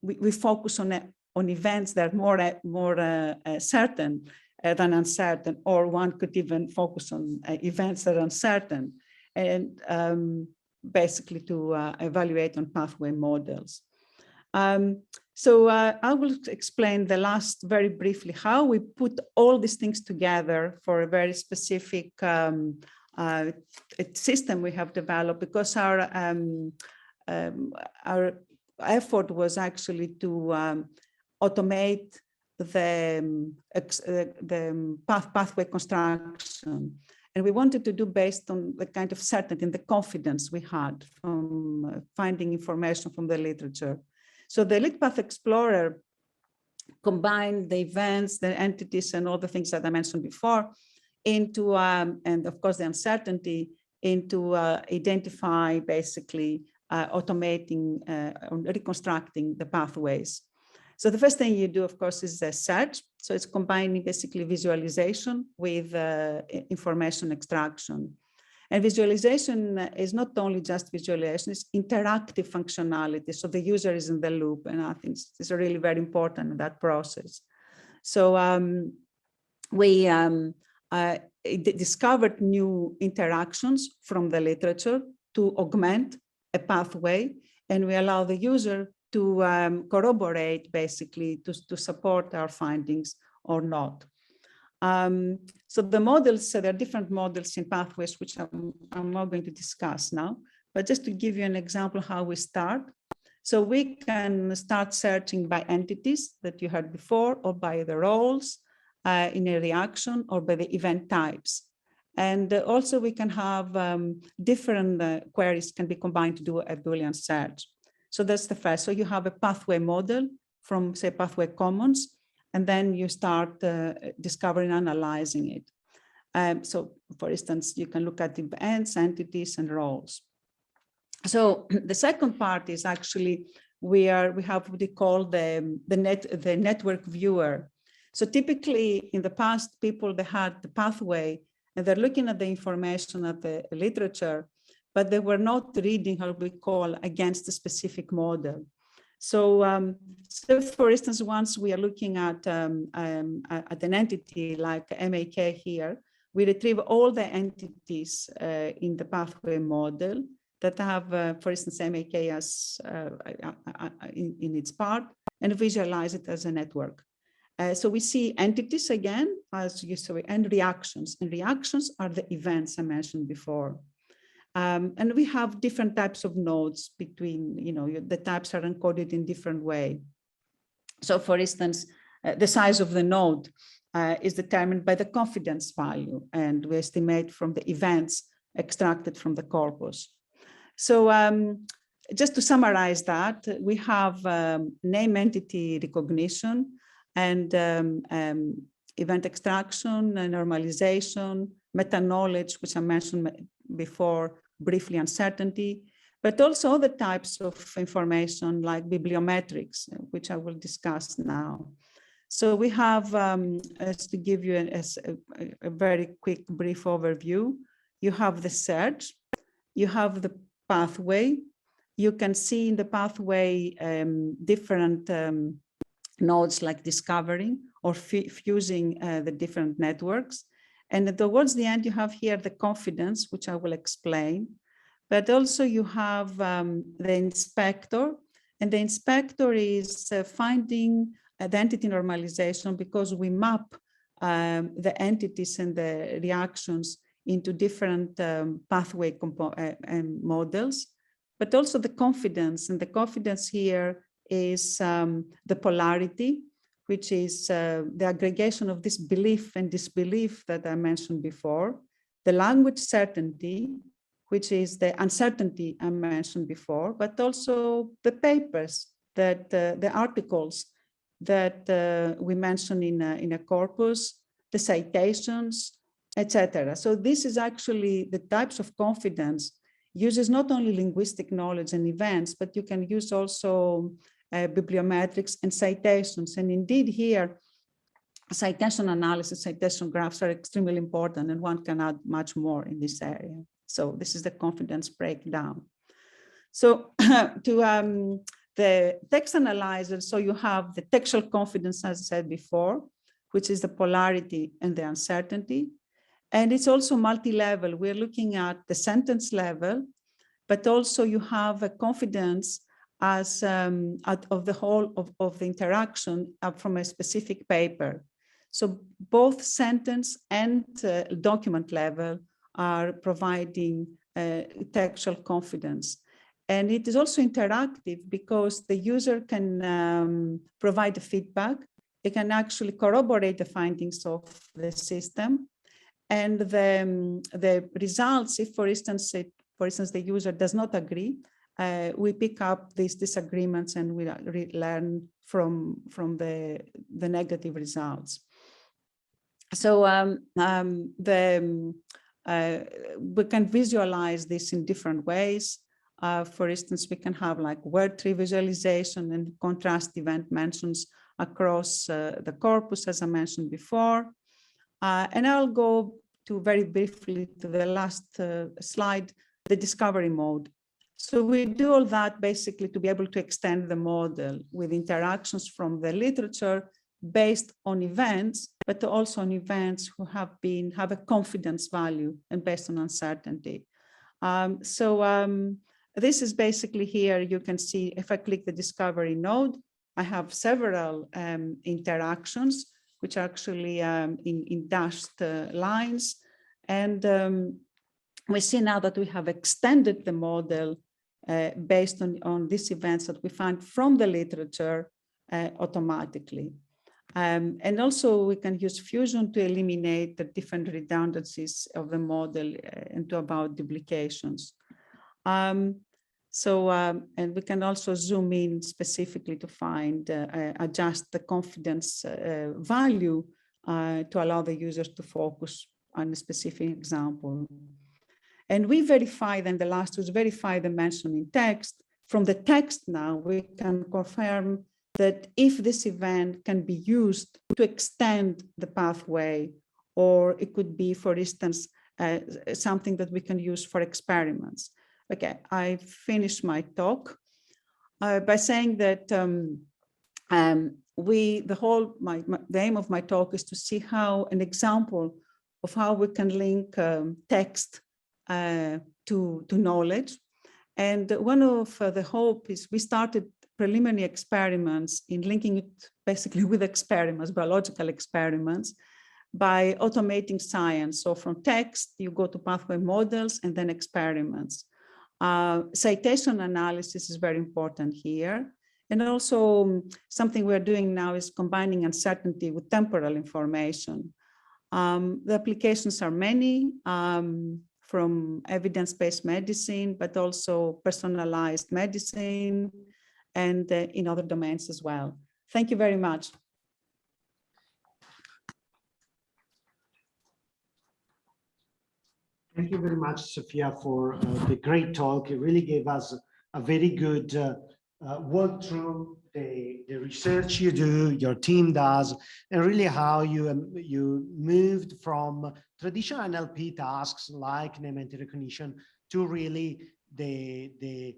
we focus on events that are more certain than uncertain, or one could even focus on events that are uncertain, and basically to evaluate on pathway models. So I will explain the last very briefly how we put all these things together for a very specific system we have developed, because our effort was actually to automate the pathway construction. And we wanted to do based on the kind of certainty and the confidence we had from finding information from the literature. So the Elite Path Explorer combined the events, the entities, and all the things that I mentioned before into, and of course the uncertainty, into identify basically automating, reconstructing the pathways. So the first thing you do, of course, is a search. So it's combining basically visualization with information extraction. And visualization is not only just visualization, it's interactive functionality. So the user is in the loop, and I think it's really very important in that process. So we discovered new interactions from the literature to augment a pathway, and we allow the user to corroborate, basically, to support our findings or not. So the models, there are different models in pathways, which I'm not going to discuss now, but just to give you an example how we start. So we can start searching by entities that you heard before, or by the roles in a reaction, or by the event types. And also we can have different queries can be combined to do a Boolean search. So that's the first. So you have a pathway model from, say, pathway commons, and then you start discovering, analyzing it. So for instance, you can look at the events, entities, and roles. So the second part is actually, we have what we call the network viewer. So typically in the past, people, they had the pathway and they're looking at the information at the literature, but they were not reading, how we call, against a specific model. So, so for instance, once we are looking at an entity like MAK here, we retrieve all the entities in the pathway model that have, for instance, MAK as in its part, and visualize it as a network. So we see entities again, as you saw, and reactions. And reactions are the events I mentioned before. And we have different types of nodes between, the types are encoded in different way. So for instance, the size of the node is determined by the confidence value, and we estimate from the events extracted from the corpus. So just to summarize that, we have name entity recognition and event extraction, and normalization, meta-knowledge, which I mentioned before, briefly, uncertainty, but also other types of information like bibliometrics, which I will discuss now. So we have, as to give you a very quick, brief overview, you have the search, you have the pathway. You can see in the pathway different nodes like discovering or fusing the different networks. And towards the end, you have here the confidence, which I will explain. But also you have the inspector, and the inspector is finding the entity normalization, because we map the entities and the reactions into different pathway models, but also the confidence. And the confidence here is the polarity, which is the aggregation of this belief and disbelief that I mentioned before, the language certainty, which is the uncertainty I mentioned before, but also the papers, that the articles that we mentioned in a corpus, the citations, etc. So this is actually the types of confidence uses not only linguistic knowledge and events, but you can use also bibliometrics and citations. And indeed here, citation analysis, citation graphs are extremely important, and one can add much more in this area. So this is the confidence breakdown. So to the text analyzer, so you have the textual confidence, as I said before, which is the polarity and the uncertainty. And it's also multi-level. We're looking at the sentence level, but also you have a confidence as of the whole of the interaction from a specific paper. So both sentence and document level are providing textual confidence. And it is also interactive because the user can provide the feedback. It can actually corroborate the findings of the system. And the results, if for instance the user does not agree, we pick up these disagreements and we learn from the negative results. So we can visualize this in different ways. For instance, we can have like word tree visualization and contrast event mentions across the corpus, as I mentioned before. And I'll go to very briefly to the last slide, the discovery mode. So we do all that basically to be able to extend the model with interactions from the literature based on events, but also on events who have a confidence value and based on uncertainty. This is basically here, you can see if I click the discovery node, I have several interactions, which are actually in dashed lines. And we see now that we have extended the model based on these events that we find from the literature automatically. And also we can use Fusion to eliminate the different redundancies of the model and to avoid duplications. And we can also zoom in specifically to find, adjust the confidence value to allow the users to focus on a specific example. And we verify, then the last was verify the mention in text. From the text now, we can confirm that if this event can be used to extend the pathway, or it could be, for instance, something that we can use for experiments. Okay, I finished my talk by saying that the aim of my talk is to see how an example of how we can link text to knowledge. And one of the hope is we started preliminary experiments in linking it basically with experiments, biological experiments, by automating science. So from text, you go to pathway models and then experiments. Citation analysis is very important here. And also something we're doing now is combining uncertainty with temporal information. The applications are many, from evidence-based medicine, but also personalized medicine, and in other domains as well. Thank you very much. Thank you very much, Sophia, for the great talk. It really gave us a very good walk through the research you do, your team does, and really how you moved from traditional NLP tasks like name entity recognition to really the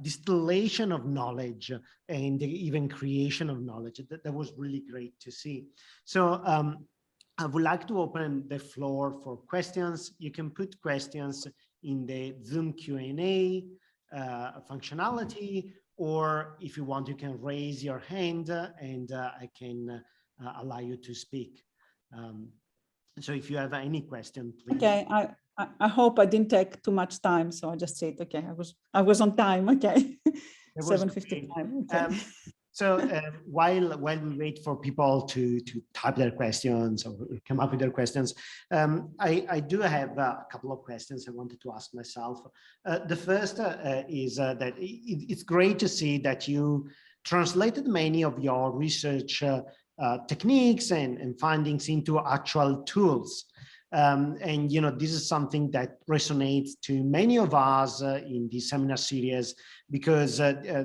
distillation of knowledge and even creation of knowledge. That was really great to see. So I would like to open the floor for questions. You can put questions in the Zoom Q&A functionality, or if you want, you can raise your hand and I can allow you to speak. So if you have any question, please. Okay, I hope I didn't take too much time, so I just said, okay, I was on time, okay. 7:55, okay. So while we wait for people to type their questions or come up with their questions, I do have a couple of questions I wanted to ask myself. The first is that it's great to see that you translated many of your research techniques and findings into actual tools. And you know, this is something that resonates to many of us in this seminar series, because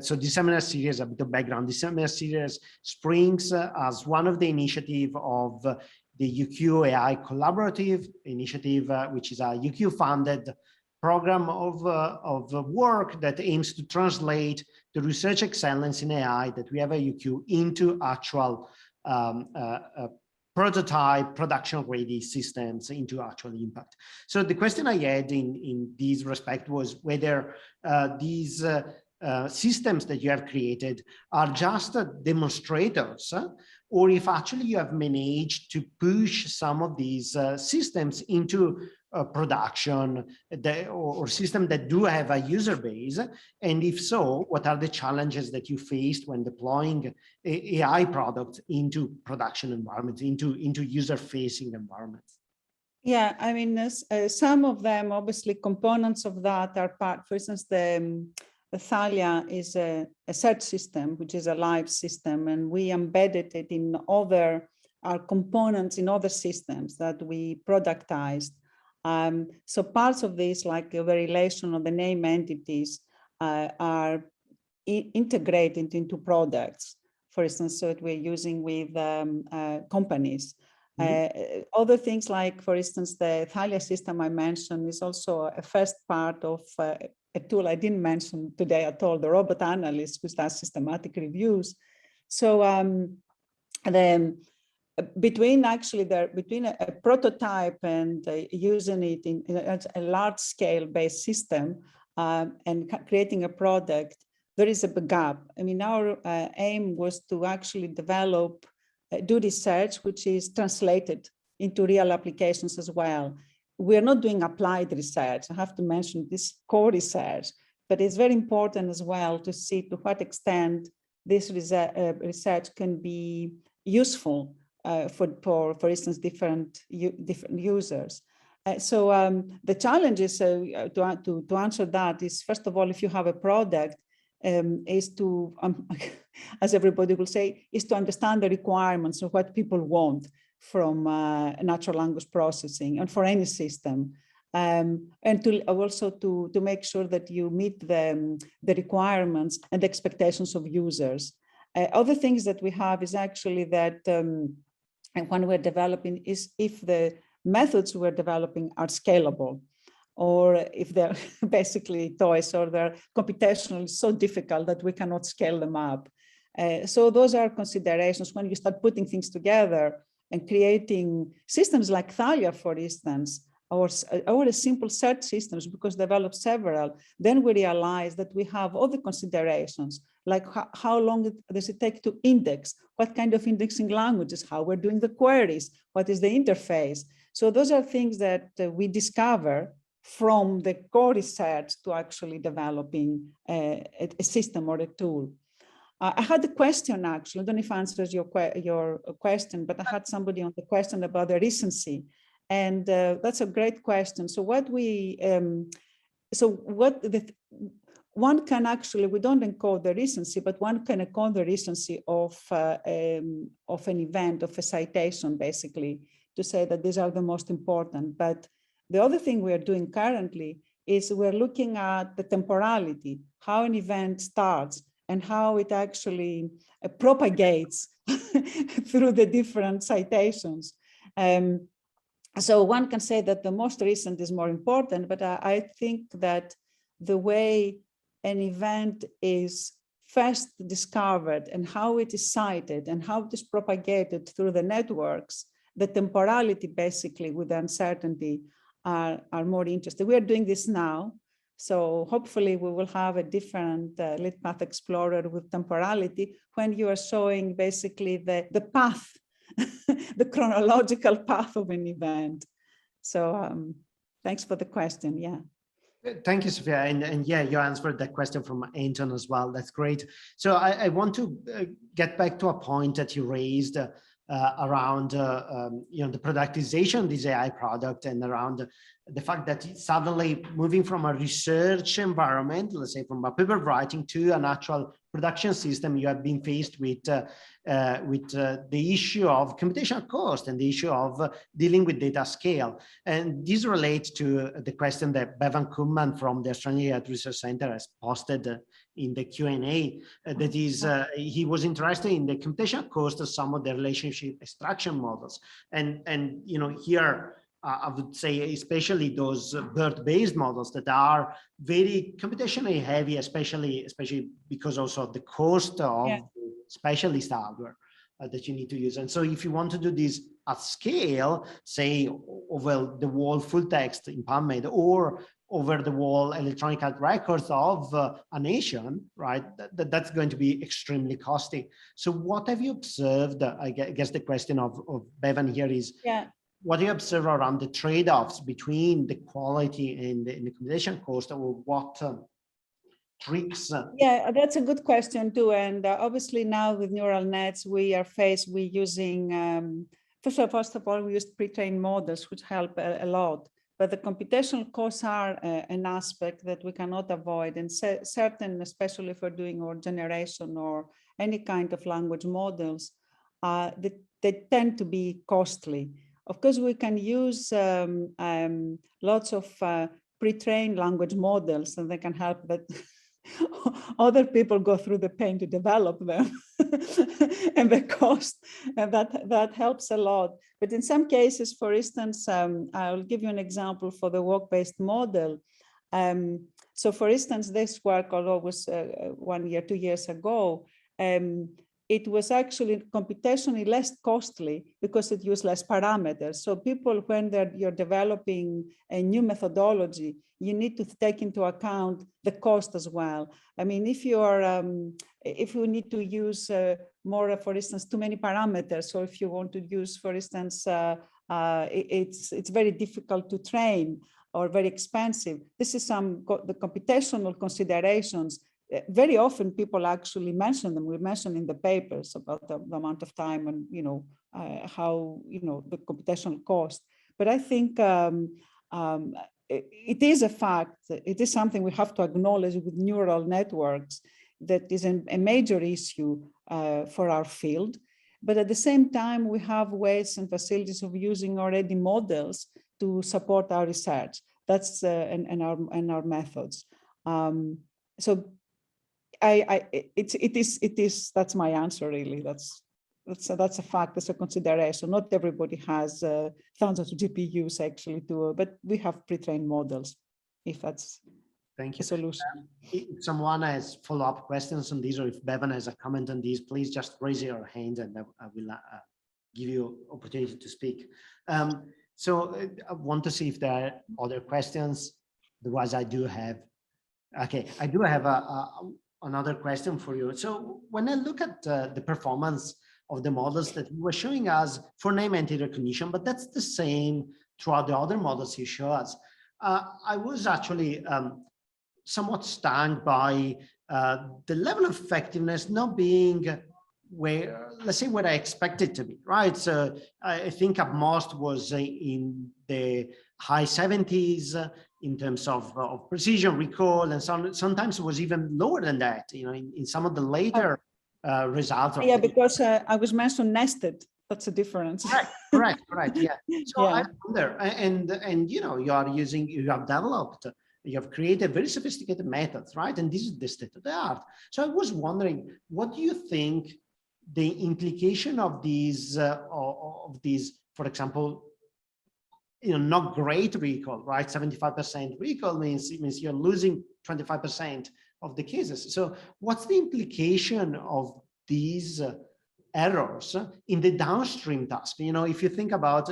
so this seminar series, a bit of background, this seminar series springs as one of the initiative of the UQ AI Collaborative Initiative, which is a UQ funded program of work that aims to translate the research excellence in AI that we have at UQ into actual prototype production-ready systems into actual impact. So the question I had in this respect was whether these systems that you have created are just demonstrators, or if actually you have managed to push some of these systems into production or system that do have a user base, and if so, what are the challenges that you faced when deploying AI products into production environments, into user-facing environments? Yeah, I mean, some of them, obviously, components of that are part. For instance, the Thalia is a search system, which is a live system, and we embedded it in other components in other systems that we productized. So parts of this, like the relation of the name entities, are integrated into products, for instance, that we're using with companies. Other things like, for instance, the Thalia system I mentioned is also a first part of a tool I didn't mention today at all, the robot analyst, which does systematic reviews. So between a prototype and using it in a large scale based system and creating a product, there is a gap. I mean, our aim was to actually develop, do research, which is translated into real applications as well. We're not doing applied research. I have to mention this core research, but it's very important as well to see to what extent this research can be useful for instance, different users. So the challenge is to answer that is, first of all, if you have a product, is to, as everybody will say, is to understand the requirements of what people want from natural language processing and for any system. And to also to make sure that you meet the requirements and expectations of users. Other things that we have is actually that and when we're developing is if the methods we're developing are scalable, or if they're basically toys or they're computationally so difficult that we cannot scale them up. So those are considerations when you start putting things together and creating systems like Thalia, for instance, or a simple search systems, because develop several, then we realize that we have other considerations, like how long does it take to index, what kind of indexing languages, how we're doing the queries, what is the interface. So those are things that we discover from the core research to actually developing a system or a tool. I had a question, actually, I don't know if it answers your question, but I had somebody on the question about the recency. And that's a great question. So one can actually, we don't encode the recency, but one can encode the recency of an event, of a citation, basically, to say that these are the most important. But the other thing we are doing currently is we're looking at the temporality, how an event starts and how it actually propagates through the different citations. So one can say that the most recent is more important, but I think that the way an event is first discovered and how it is cited and how it is propagated through the networks, the temporality basically with the uncertainty are more interesting. We are doing this now. So hopefully we will have a different Lit Path Explorer with temporality when you are showing basically the path, the chronological path of an event. So thanks for the question, yeah. Thank you, Sophia. And yeah, you answered that question from Anton as well. That's great. So I want to get back to a point that you raised around the productization of this AI product and around the fact that it's suddenly moving from a research environment, let's say from a paper writing, to an actual production system. You have been faced with the issue of computational cost and the issue of dealing with data scale. And this relates to the question that Bevan Koopman from the Australian Research Center has posted in the Q&A. That is, he was interested in the computational cost of some of the relationship extraction models. And here, I would say, especially those BERT-based models that are very computationally heavy, especially because also of the cost of specialist hardware that you need to use. And so if you want to do this at scale, say over the wall full text in PubMed or over the wall electronic health records of a nation, right? That's going to be extremely costly. So what have you observed? I guess the question of Bevan here is, what do you observe around the trade-offs between the quality and the computation cost, or what tricks? Yeah, that's a good question too. And obviously now with neural nets, we are using, first of all, we use pre-trained models, which help a lot. But the computational costs are an aspect that we cannot avoid. And certain, especially if we're doing or generation or any kind of language models, they tend to be costly. Of course, we can use lots of pre-trained language models, and they can help, but other people go through the pain to develop them and the cost, and that helps a lot. But in some cases, for instance, I'll give you an example for the work-based model. So for instance, this work, although it was 1 year, 2 years ago, it was actually computationally less costly because it used less parameters. So people, when you're developing a new methodology, you need to take into account the cost as well. I mean, if you need to use more, for instance, too many parameters, or if you want to use, for instance, it's very difficult to train or very expensive. This is the computational considerations. Very often people actually mention them. We mention in the papers about the amount of time and, how, the computational cost. But I think it is a fact, it is something we have to acknowledge with neural networks that is a major issue for our field. But at the same time, we have ways and facilities of using already models to support our research. That's and our methods. So it is that's my answer really. That's a fact. That's a consideration. Not everybody has thousands of GPUs actually but we have pre-trained models. If that's Thank you. The solution. If someone has follow-up questions on these, or if Bevan has a comment on these, please just raise your hand and I will give you opportunity to speak. So I want to see if there are other questions. Otherwise, I do have another question for you. So when I look at the performance of the models that you were showing us for name entity recognition, but that's the same throughout the other models you show us, I was actually somewhat stunned by the level of effectiveness not being where, let's say, what I expected to be, right? So I think at most was in the high 70s in terms of precision, recall, and sometimes it was even lower than that, in some of the later results. Yeah, because I was mentioned nested. That's a difference. Correct. Yeah. So yeah. I wonder, and you have developed, you have created very sophisticated methods, right? And this is the state of the art. So I was wondering, what do you think the implication of these, for example, not great recall, right? 75% recall means you're losing 25% of the cases. So what's the implication of these errors in the downstream task? If you think about,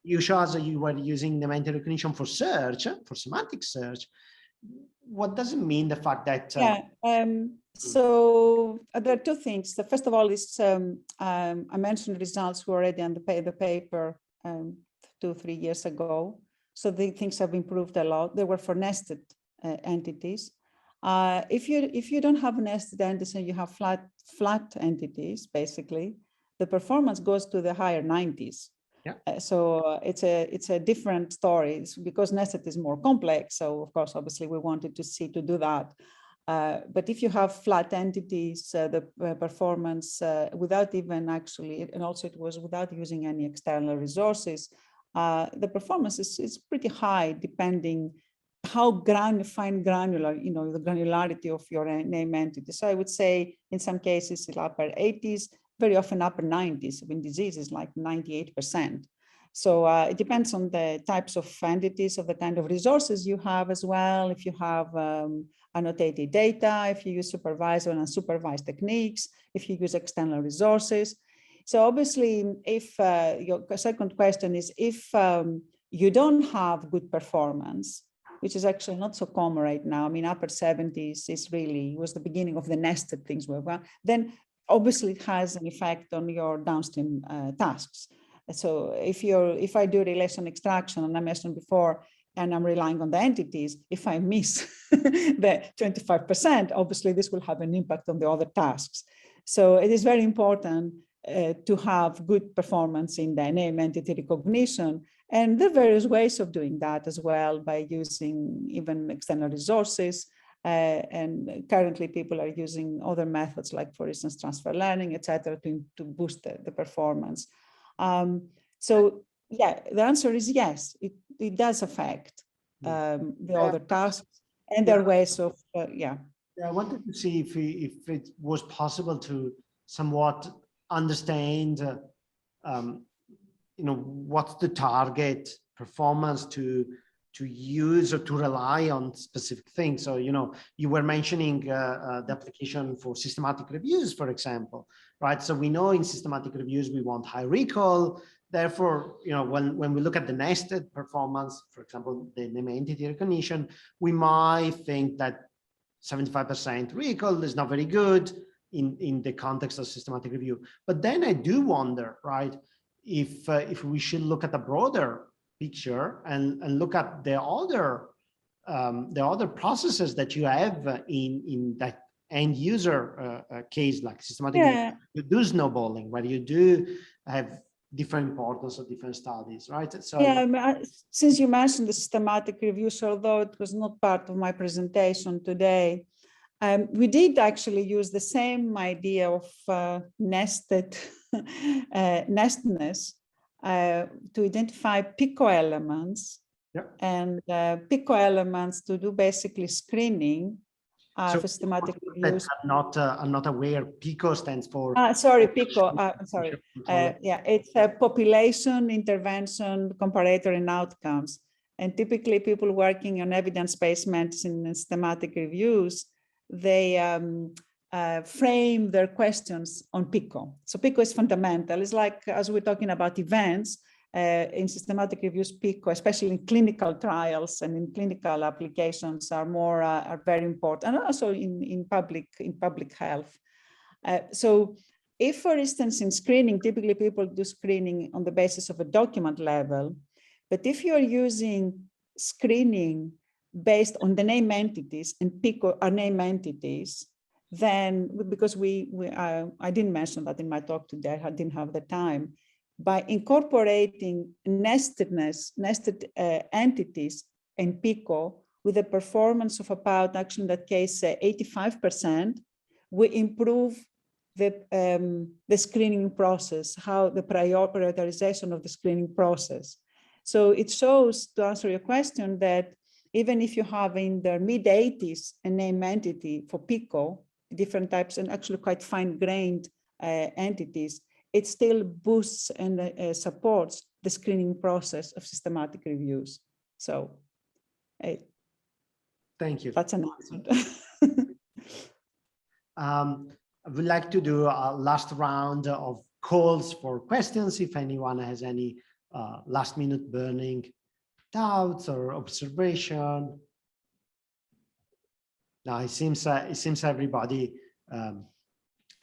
you show us that you were using the mental recognition for search, for semantic search. What does it mean, the fact that... So there are two things. The first of all is, I mentioned results were already on the paper 2-3 years ago. So the things have improved a lot. They were for nested entities. If you don't have nested entities and you have flat entities, basically, the performance goes to the higher 90s. Yeah. So it's a different story. It's because nested is more complex. So of course, obviously, we wanted to do that. But if you have flat entities, the performance without even actually, and also it was without using any external resources, the performance is pretty high, depending how fine granular, the granularity of your name entity. So I would say in some cases, it's upper 80s, very often upper 90s, in diseases like 98%. So it depends on the types of entities, of the kind of resources you have as well. If you have annotated data, if you use supervised or unsupervised techniques, if you use external resources. So obviously, if your second question is, if you don't have good performance, which is actually not so common right now. I mean, upper 70s was the beginning of the nested things. Then obviously it has an effect on your downstream tasks. So if I do relation extraction, and I mentioned before, and I'm relying on the entities, if I miss the 25%, obviously this will have an impact on the other tasks. So it is very important to have good performance in the name entity recognition. And there are various ways of doing that as well, by using even external resources. And currently people are using other methods, like, for instance, transfer learning, etc., to boost the performance. So yeah, the answer is yes, it does affect the other tasks, and there are ways of, I wanted to see if it was possible to somewhat understand, what's the target performance to use or to rely on specific things. So, you were mentioning the application for systematic reviews, for example, right? So we know in systematic reviews, we want high recall. Therefore, when we look at the nested performance, for example, the name entity recognition, we might think that 75% recall is not very good in the context of systematic review. But then I do wonder, right, if we should look at a broader picture and look at the other processes that you have in that end user case, like systematic review. You do snowballing, where you do have different importance of different studies, right? So yeah, since you mentioned the systematic reviews, although it was not part of my presentation today, we did actually use the same idea of nested nestedness to identify pico elements, and pico elements to do basically screening for systematic reviews. I'm not aware. PICO stands for. Sorry, PICO. I'm sorry. Yeah, it's a population intervention comparator and outcomes. And typically, people working on evidence-based medicine and systematic reviews, they frame their questions on PICO. So PICO is fundamental. It's like, as we're talking about events, in systematic reviews, PICO, especially in clinical trials and in clinical applications, are very important, and also in public health. So if, for instance, in screening, typically people do screening on the basis of a document level, but if you're using screening based on the name entities, and PICO are name entities, then, because I didn't mention that in my talk today, I didn't have the time, by incorporating nested entities in PICO with a performance of about, actually in that case, 85%, we improve the screening process, how the prioritization of the screening process. So it shows, to answer your question, that even if you have in the mid-80s a name entity for PICO, different types and actually quite fine-grained entities, it still boosts and supports the screening process of systematic reviews. So, thank you. That's an answer. I would like to do a last round of calls for questions. If anyone has any last-minute burning doubts or observation. Now it seems everybody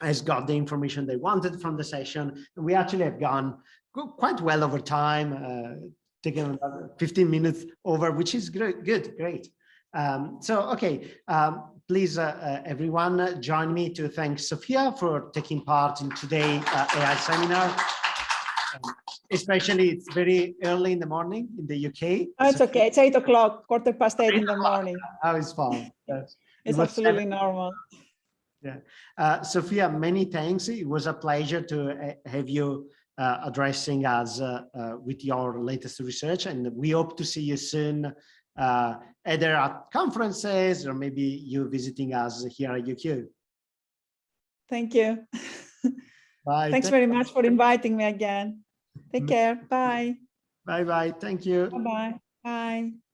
has got the information they wanted from the session. And we actually have gone quite well over time, taking about 15 minutes over, which is great. So, okay, please, everyone, join me to thank Sophia for taking part in today's AI seminar. Especially, it's very early in the morning in the UK. Oh, it's okay. It's 8 o'clock, 8:15 in the morning. Oh, it's fine. It's absolutely normal. Yeah. Sophia, many thanks. It was a pleasure to have you addressing us with your latest research, and we hope to see you soon, either at conferences or maybe you visiting us here at UQ. Thank you. Bye. Thanks very much for inviting me again. Take care. Bye. Bye-bye. Thank you. Bye-bye. Bye.